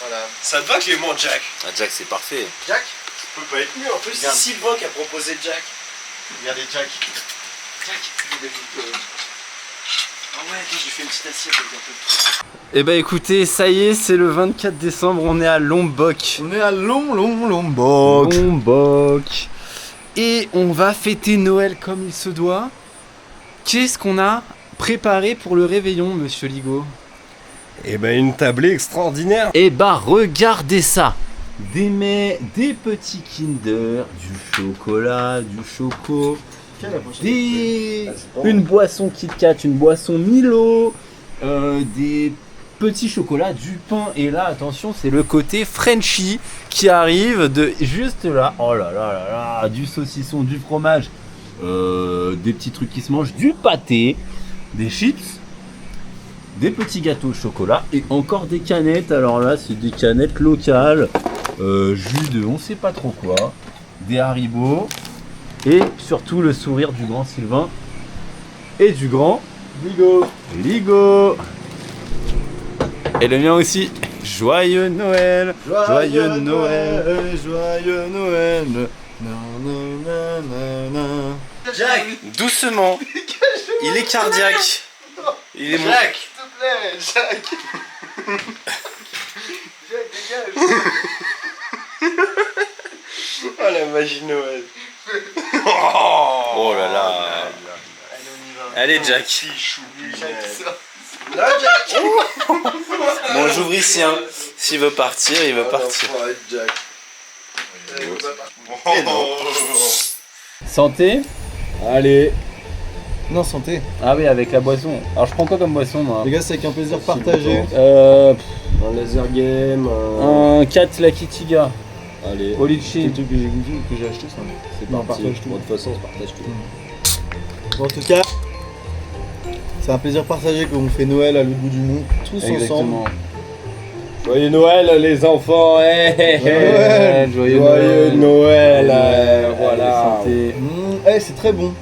Voilà. Ça te va, Clément, Jack? Ah Jack c'est parfait. Jack. Ça peut pas être mieux. En plus, c'est Regarde. Sylvain qui a proposé Jack. Regardez Jack. Ah ouais, attends, j'ai fait une petite assiette avec un peu de trucs. Eh bah écoutez, ça y est, c'est le 24 décembre, on est à Lombok. On est à Lombok. Lombok. Et on va fêter Noël comme il se doit. Qu'est-ce qu'on a préparé pour le réveillon, monsieur Ligo? Eh ben, une tablée extraordinaire. Eh bah regardez ça. Des mets, des petits Kinder, du chocolat, du choco, une boisson Kit Kat, une boisson Milo, des petits chocolats, du pain. Et là, attention, c'est le côté Frenchy qui arrive de juste là. Oh là là là là, du saucisson, du fromage, des petits trucs qui se mangent, du pâté, des chips, des petits gâteaux au chocolat et encore des canettes. Alors là, c'est des canettes locales, jus de on sait pas trop quoi, des Haribo et surtout le sourire du grand Sylvain et du grand Ligo. Et le mien aussi. Joyeux Noël, joyeux Noël, joyeux Noël. Jack, doucement. Il est cardiaque. Il est mon... Jack, s'il te plaît, Jack. Jack, dégage. Oh la magie de Noël. Oh là là. Allez, on y va. Allez Jack. Jack, ça. Là, Jack. Bon, j'ouvre ici. Hein. S'il veut partir, il veut partir. Ouais, Jack. Santé. Allez. Non, santé. Ah oui, avec la boisson. Alors je prends quoi comme boisson moi? Les gars, c'est avec un plaisir partagé. Un laser game. Un 4 Lucky Tiga. Allez. Au litchi. Le truc que j'ai acheté, ça. C'est Non, parti. partage tout. Bon, de toute façon, on se partage tout. Bon, en tout cas, c'est un plaisir partagé qu'on fait Noël à l'autre bout du monde, tous ensemble. Exactement. Joyeux Noël, les enfants. Noël. Joyeux Joyeux Noël. Voilà. Santé. C'est très bon.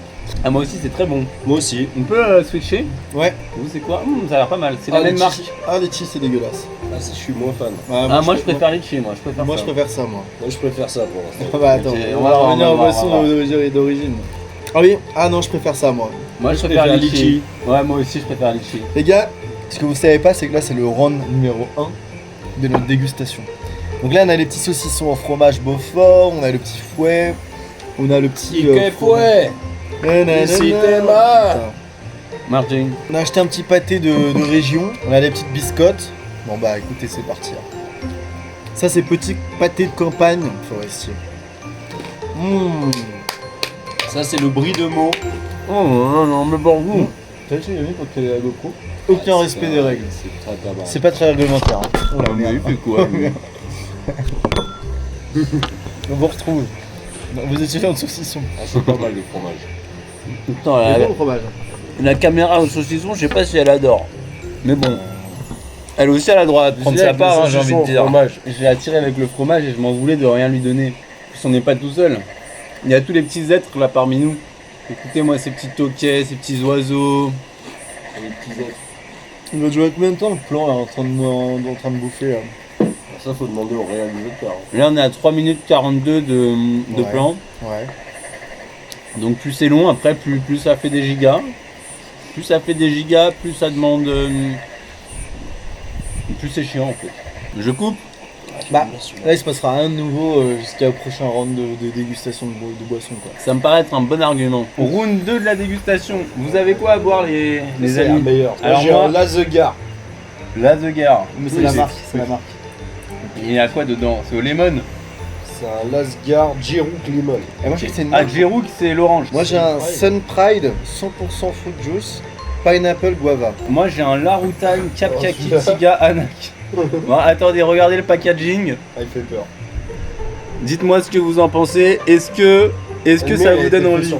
Ah moi aussi c'est très bon. Moi aussi. On peut switcher? Ouais. Vous c'est quoi? Ça a l'air pas mal. C'est la Ah, même les marque. cheese. Ah, les cheese, c'est dégueulasse. Ah, si je suis moins fan. Ah, Moi je préfère litchi, moi je préfère Moi, ça. je préfère ça, moi. Moi, je préfère ça pour l'instant. Ah bah attends, Ok, on va revenir aux boissons voir. d'origine. Ah oui. Ah non, je préfère ça, moi. Moi je préfère préfère litchi. litchi. Ouais moi aussi je préfère litchi. Les gars, ce que vous savez pas, c'est que là, c'est le round numéro 1 de notre dégustation. Donc là, on a les petits saucissons en fromage Beaufort, on a le petit fouet, on a le petit... fouet. Ici, t'es mort. Putain. Martin. On a acheté un petit pâté de région, on a des petites biscottes. Bon bah écoutez, c'est parti. Ça c'est petit pâté de campagne forestier. Ça, c'est le brie de Meaux. Oh non mais bon vous. T'as vu quand t'es à GoPro? Aucun respect des règles. C'est très tabac. C'est pas très réglementaire. Hein. Oh la merde. fait quoi lui? On vous retrouve. Non, vous étiez là en saucisson. Ah, c'est pas mal le fromage. Putain, C'est bon le fromage. la caméra au saucisson, je sais pas si elle adore. Mais bon. Elle aussi elle a le droit de prendre sa part, hein, j'ai envie de dire. Je l'ai attiré avec le fromage et je m'en voulais de rien lui donner. En plus on n'est pas tout seul. Il y a tous les petits êtres là parmi nous. Écoutez-moi ces petits toquets, ces petits oiseaux. Les petits êtres. Il va durer combien de temps le plan là, en train de bouffer là. Ça, faut demander au réalisateur. Là on est à 3 minutes 42 de Ouais. plan. Ouais. Donc plus c'est long, après plus ça fait des gigas. Plus ça fait des gigas, plus ça demande... plus c'est chiant en fait. Je coupe. Bah là il se passera rien de nouveau jusqu'au prochain round de dégustation de boissons quoi. Ça me paraît être un bon argument. Round 2 de la dégustation. Vous avez quoi à boire les C'est la amis? meilleure. Alors J'ai moi- un Lazegar. La The Gare. Mais c'est Oui, la marque, c'est la marque. Il y a quoi dedans? C'est au lemon. C'est un Lasgar Girouk Lemon. Et moi je sais que c'est une Ah, marque. Giroux c'est l'orange. Moi j'ai un Sun Pride 100% fruit juice, pineapple guava. Moi j'ai un Laroutan Kapkaki celui-là. Tiga Anak. Bon, attendez, regardez le packaging. Ah, il fait peur. Dites-moi ce que vous en pensez. Est-ce que ça vous donne envie?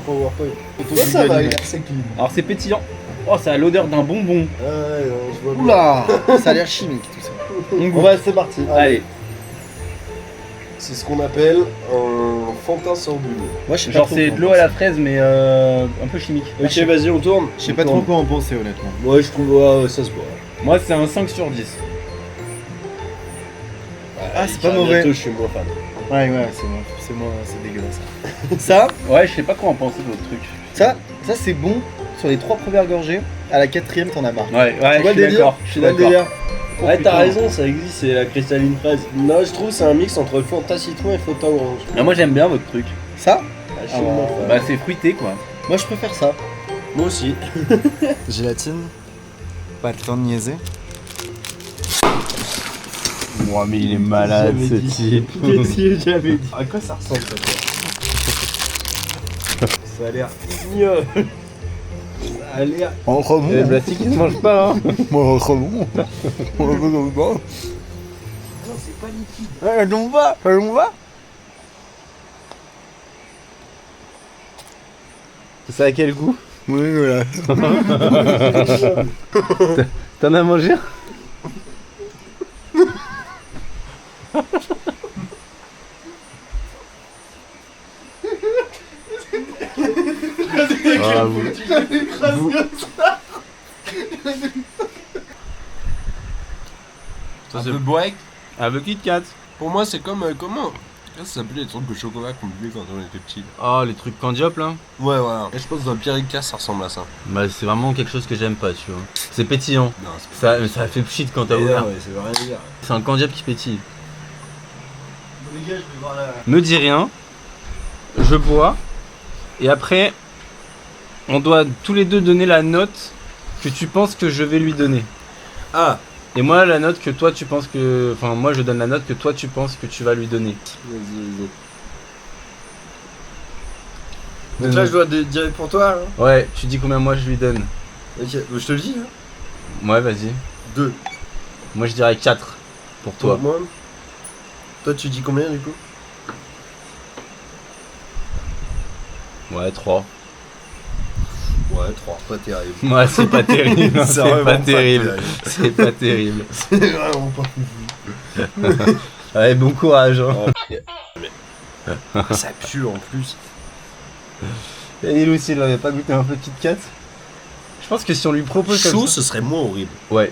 Ça va, il est clean. Alors c'est pétillant. Oh, ça a l'odeur d'un bonbon. Oula, ça a l'air chimique tout ça. C'est parti. Allez. C'est ce qu'on appelle un Fantin sans bulle. Moi, je sais Genre c'est de l'eau à la fraise mais un peu chimique. Ok, vas-y, on tourne. Je sais pas trop quoi en penser honnêtement. Ouais, je trouve ça se boit. Moi c'est un 5 sur 10. Ah, c'est pas mauvais. Bientôt, je suis moins fan. Ouais, c'est moi, c'est dégueulasse. Ça, Ouais, je sais pas quoi en penser de votre truc. ça c'est bon sur les 3 premières gorgées. À la 4ème, t'en as marre. Ouais, Tu vois je le suis délire d'accord. Je suis Tu vois le d'accord. délire Ouais, putain. t'as raison, ça existe, c'est la cristalline fraise. Non, je trouve que c'est un mix entre Fanta citron et Fanta orange. Ah, moi j'aime bien votre truc. Ça Je suis moins fan. Bah c'est fruité quoi. Moi, je préfère ça. Moi aussi. Gélatine. Pas le temps de niaiser. Ouah, mais il est malade ce type. Qu'est-ce que j'avais dit À quoi ça ressemble ça? Ça a l'air ignoble. Ça a l'air. En rebond. Les plastiques ils se mangent pas hein. Moi, en rebond. Non, c'est pas liquide. ça tombe pas. Ça a quel goût? Oui, voilà. T'en as mangé un? Ah, Un peu bourré. Avec Kit Kat. Pour moi, c'est comme. Comment ça s'appelait les trucs de chocolat qu'on buvait quand on était petit? Oh, les trucs Candiop là. Ouais, voilà. Et je pense que dans le Périca, ça ressemble à ça. Bah c'est vraiment quelque chose que j'aime pas, tu vois. C'est pétillant. Non, c'est pas. Ça fait pchit quand t'as ouvert. Ouais, ça veut rien dire. C'est un Candiop qui pétille. Les gars, je vais voir la. Me dis rien. Je bois. Et après, on doit tous les deux donner la note que tu penses que je vais lui donner. Ah! Et moi, la note que toi tu penses que. Enfin, moi je donne la note que toi tu penses que tu vas lui donner. Vas-y. Donc là, je dois dire pour toi, là. Ouais, tu dis combien moi je lui donne. Ok, je te le dis, hein. Ouais, vas-y. 2. Moi je dirais 4 pour toi. Moi. Toi, tu dis combien du coup? Ouais, 3. Ouais, 3, pas terrible. Ouais, c'est pas terrible. C'est C'est vraiment pas pas terrible. terrible. C'est pas terrible. C'est vraiment pas fou. Ouais, bon courage. Hein. Ça pue en plus. Et il aussi, il n'avait pas goûté un peu de Kit Kat. Je pense que si on lui propose comme Chaud, ça... ce serait moins horrible. Ouais.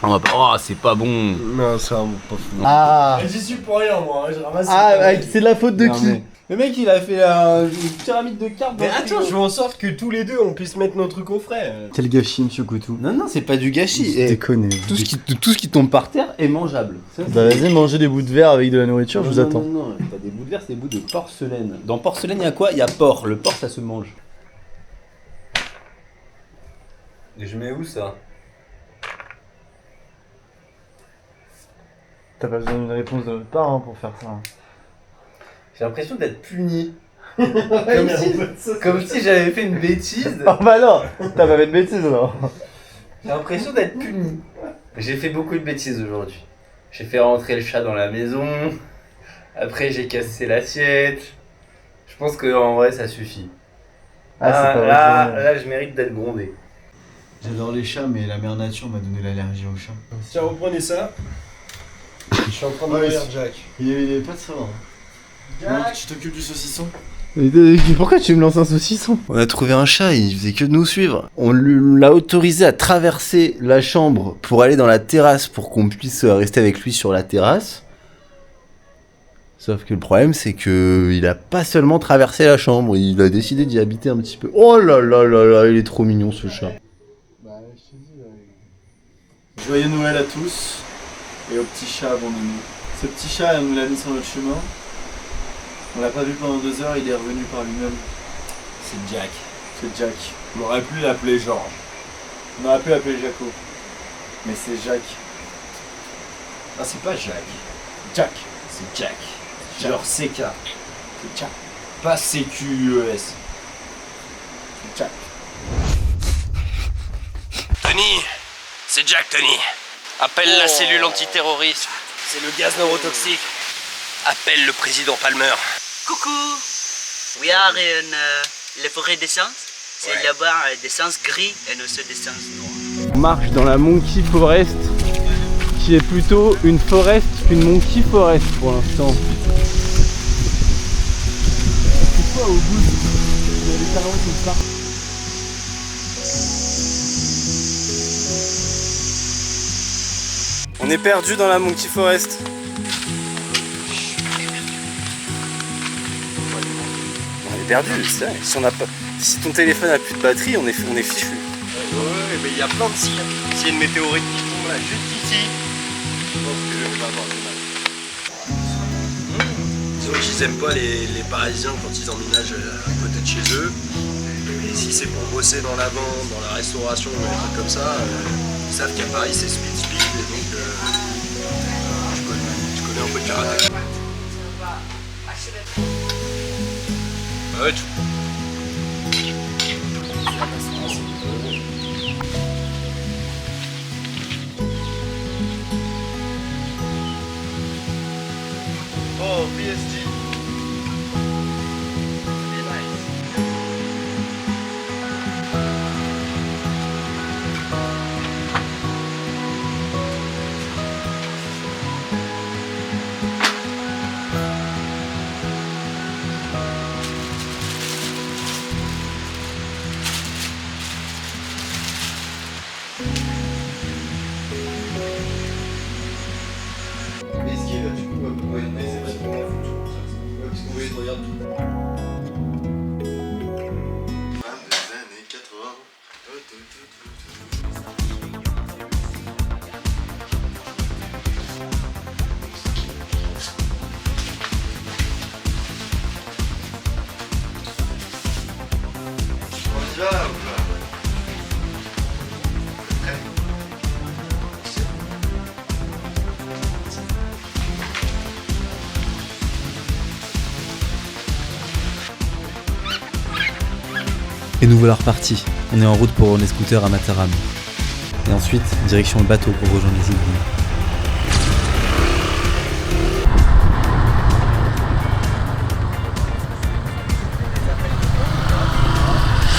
On va pas... Oh, c'est pas bon. Non, c'est vraiment pas fou. Ah. J'y suis pour rien, moi. J'ai ramassé. C'est de la faute de Non, qui mais- Le mec, il a fait une pyramide de cartes. Mais attends, je veux en sorte que tous les deux on puisse mettre nos trucs au frais. Quel gâchis, monsieur Coutou. Non, c'est pas du gâchis. Eh, Déconne. tout ce qui tombe par terre est mangeable. Ça, Bah vas-y, mangez des bouts de verre avec de la nourriture, je vous attends. Non, pas des bouts de verre, c'est des bouts de porcelaine. Dans porcelaine, il y a quoi? Il y a porc. Le porc, ça se mange. Et je mets où ça? T'as pas besoin d'une réponse de notre part hein, pour faire ça. J'ai l'impression d'être puni. Comme si j'avais fait une bêtise. Ah bah non, t'as pas fait de bêtises alors. J'ai l'impression d'être puni. J'ai fait beaucoup de bêtises aujourd'hui. J'ai fait rentrer le chat dans la maison. Après, j'ai cassé l'assiette. Je pense que en vrai, ça suffit. Ah, c'est pas vrai. Là, je mérite d'être grondé. J'adore les chats, mais la mère nature m'a donné l'allergie aux chats. Tiens, reprenez ça. Je suis en train de mourir, Jack. Il avait pas de savoir. Jack, tu t'occupes du saucisson? Pourquoi tu me lances un saucisson? On a trouvé un chat, il faisait que de nous suivre. On l'a autorisé à traverser la chambre pour aller dans la terrasse pour qu'on puisse rester avec lui sur la terrasse. Sauf que le problème, c'est que il a pas seulement traversé la chambre, il a décidé d'y habiter un petit peu. Oh là là là là, il est trop mignon ce chat. Bah, je te dis, Joyeux Noël à tous et au petit chat abandonné. Ce petit chat, on nous l'a mis sur notre chemin. On l'a pas vu pendant 2 heures, il est revenu par lui-même. C'est Jack. C'est Jack. On aurait pu l'appeler Georges. On aurait pu l'appeler Jaco. Mais c'est Jack. Ah, c'est pas Jack. Jack. C'est Jack. Jack. Genre CK. C'est Jack. Pas CQES. C'est Jack. Tony, c'est Jack, Tony. Appelle la cellule antiterroriste. C'est le gaz neurotoxique. Appelle le président Palmer. Coucou, we are in les forêts d'essence. C'est là-bas d'essence gris et aussi d'essence noire. On marche dans la Monkey Forest, qui est plutôt une forest qu'une Monkey Forest pour l'instant. C'est quoi au bout? Il y a des carreaux comme ça. On est perdu dans la Monkey Forest. On est perdu, c'est vrai. Si ton téléphone a plus de batterie, on est fichu. Ouais, mais il y a plein de signes. S'il y a une météorite qui tombe là, juste ici, je pense que je vais avoir du mal. C'est vrai qu'ils aiment pas les Parisiens quand ils emménagent à côté de chez eux. Et si c'est pour bosser dans la vente, dans la restauration, des trucs comme ça, ils savent qu'à Paris c'est speed. Et donc, tu connais un peu de karaté. Ouais, Oh, PSG. Et nous voilà repartis. On est en route pour les scooters à Mataram. Et ensuite, direction le bateau pour rejoindre les îles.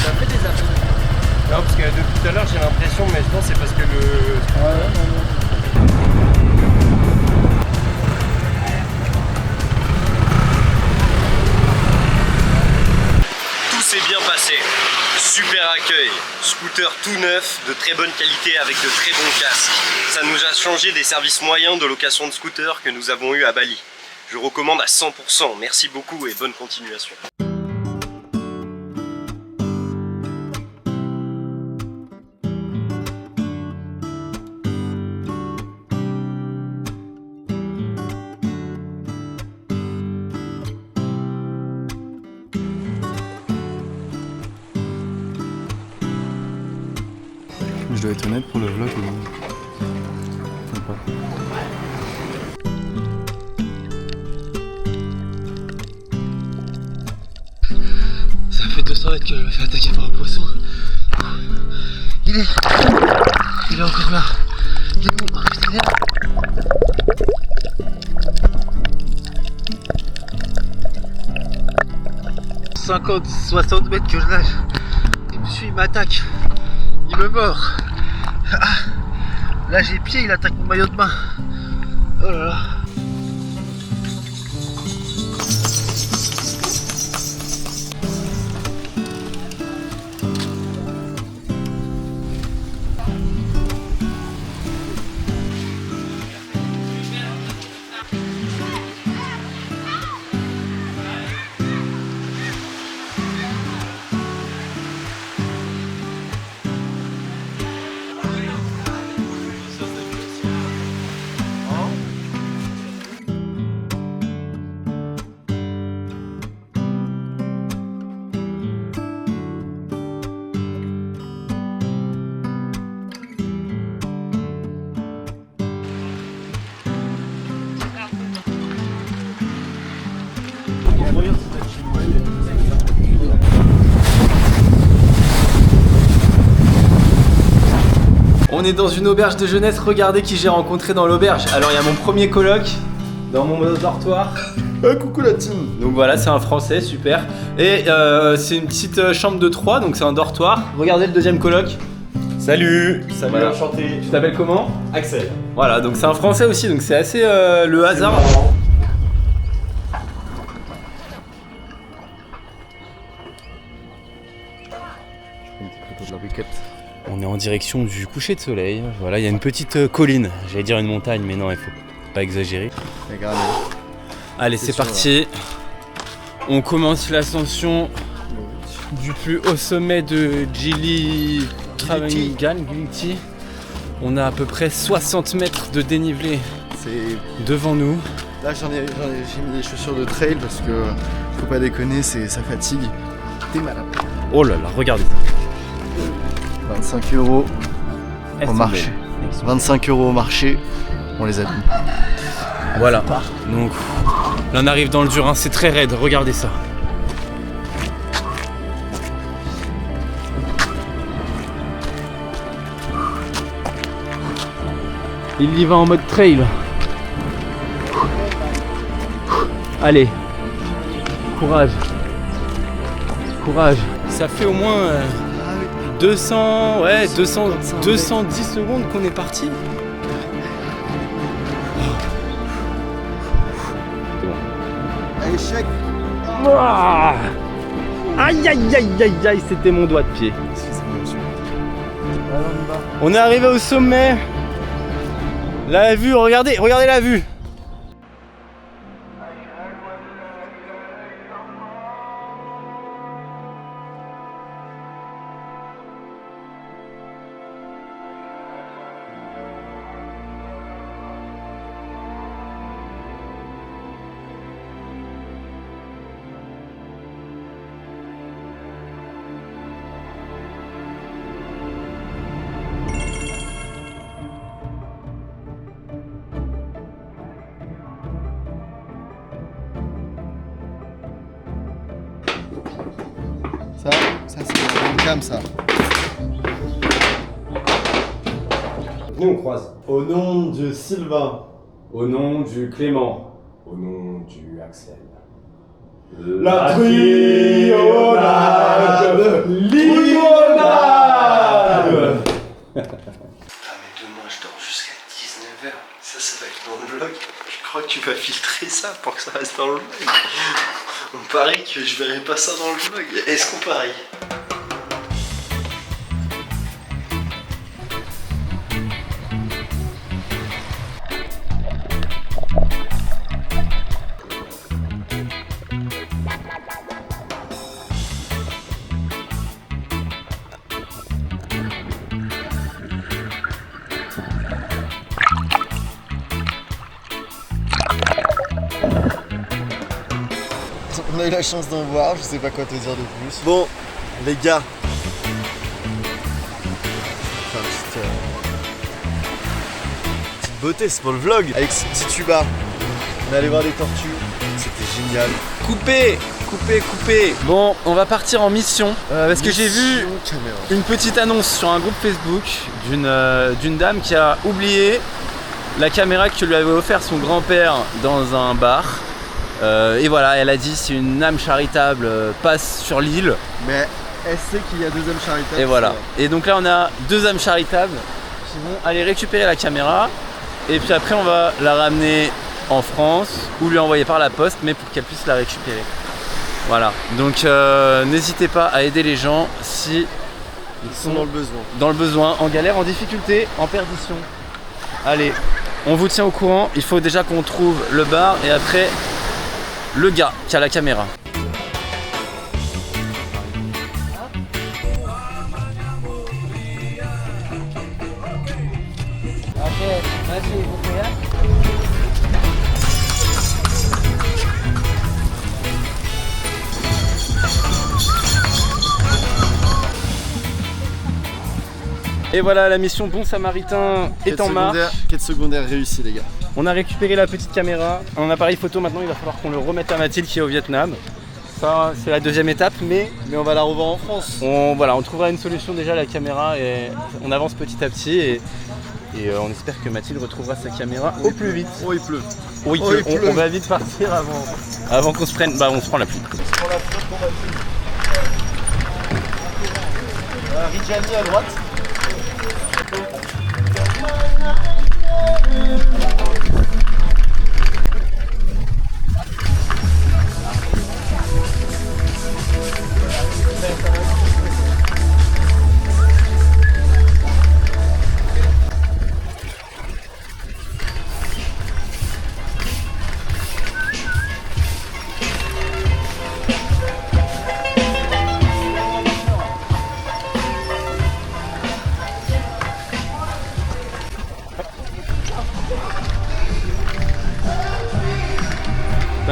Ça fait des affaires. Non, parce que depuis tout à l'heure j'ai l'impression, mais je pense que c'est parce que Tout s'est bien passé. Super accueil, scooter tout neuf, de très bonne qualité avec de très bons casques. Ça nous a changé des services moyens de location de scooter que nous avons eu à Bali. Je recommande à 100%, merci beaucoup et bonne continuation. Je dois être honnête pour le vlog. Sympa. Ça fait 200 mètres que je me fais attaquer par un poisson. Il est encore là. Il est bon. Oh, putain, merde. 50-60 mètres que je nage. Il me suit, il m'attaque. Il me mord. Ah, là j'ai pied, il attaque mon maillot de bain. Oh là là. est dans une auberge de jeunesse, regardez qui j'ai rencontré dans l'auberge. Alors il y a mon premier coloc dans mon dortoir. Coucou la team. Donc voilà, c'est un français, super. Et c'est une petite chambre de 3, donc c'est un dortoir. Regardez le deuxième coloc. Salut. Salut, Voilà. enchanté. Tu t'appelles comment? Axel. Voilà, donc c'est un français aussi, donc c'est assez le hasard. On est en direction du coucher de soleil. Voilà, il y a une petite colline. J'allais dire une montagne, mais non, il faut pas exagérer. Allez, c'est parti. On commence l'ascension du plus haut sommet de Gili Travangan. On a à peu près 60 mètres de dénivelé devant nous. Là j'ai mis des chaussures de trail parce que faut pas déconner, ça fatigue. T'es malade. Oh là là, regardez. 25 € au marché. 25 € au marché, on les a mis. Voilà. Donc là on arrive dans le dur, hein. C'est très raide, regardez ça. Il y va en mode trail. Allez. Courage. Courage. Ça fait au moins 210 secondes qu'on est parti. Échec. Ouah. Aïe aïe aïe aïe aïe, c'était mon doigt de pied. On est arrivé au sommet. La vue, regardez la vue. Ça c'est une cam ça. Venez, on croise. Au nom de Sylvain. Au nom du Clément. Au nom du Axel. La trionnade limonade. Putain, mais demain je dors jusqu'à 19h. Ça va être dans le vlog. Je crois que tu vas filtrer ça pour que ça reste dans le vlog. On parie que je verrai pas ça dans le vlog. Est-ce qu'on parie? On a eu la chance d'en voir, je sais pas quoi te dire de plus. Bon, les gars. Enfin, petite beauté, c'est pour le vlog. Avec ce petit tuba, on est allé voir des tortues, c'était génial. Coupé. Bon, on va partir en mission parce que j'ai vu une petite annonce sur un groupe Facebook d'une dame qui a oublié la caméra que lui avait offert son grand-père dans un bar. Et voilà, elle a dit si une âme charitable passe sur l'île. Mais elle sait qu'il y a 2 âmes charitables. Et voilà. Et donc là on a 2 âmes charitables qui vont aller récupérer la caméra. Et puis après on va la ramener en France ou lui envoyer par la poste, mais pour qu'elle puisse la récupérer. Voilà. Donc n'hésitez pas à aider les gens si ils sont dans le besoin. Dans le besoin, en galère, en difficulté, en perdition. Allez, on vous tient au courant. Il faut déjà qu'on trouve le bar et après le gars qui a la caméra. Et voilà, la mission Bon Samaritain est en marche. Quête secondaire réussie, les gars. On a récupéré la petite caméra, un appareil photo. Maintenant il va falloir qu'on le remette à Mathilde qui est au Vietnam. Ça, c'est la deuxième étape, mais on va la revoir en France. On trouvera une solution déjà à la caméra et on avance petit à petit et on espère que Mathilde retrouvera sa caméra au plus vite. Oh, il pleut. Oui, Oh, il pleut. on va vite partir avant qu'on se prenne. Bah, on se prend la pluie. Rijani à droite.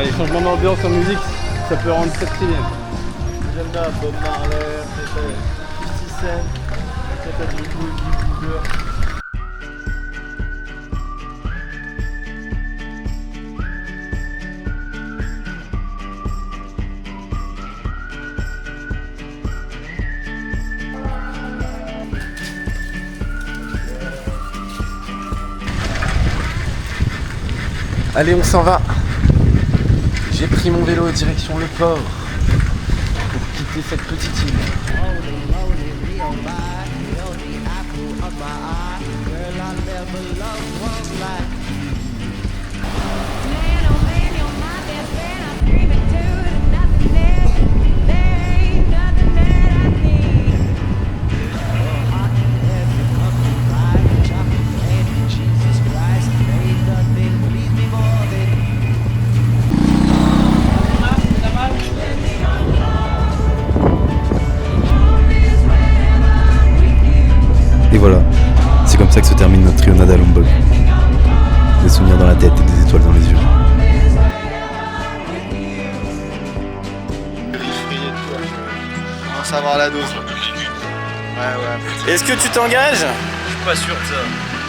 Les changements d'ambiance en musique, ça peut rendre très stylé. J'aime bien Bob Marley, 50 Cent, peut-être du Booger. Allez, on s'en va. J'ai pris mon vélo direction le port pour quitter cette petite île. Et voilà, c'est comme ça que se termine notre Trionade à Lombok. Des souvenirs dans la tête et des étoiles dans les yeux. On va savoir la dose. Ouais. Est-ce que tu t'engages? Je suis pas sûr de ça.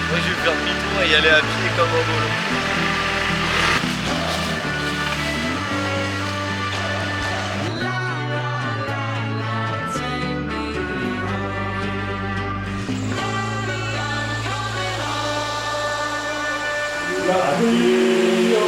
Moi je vais faire demi-tour et y aller à pied comme un bolo. We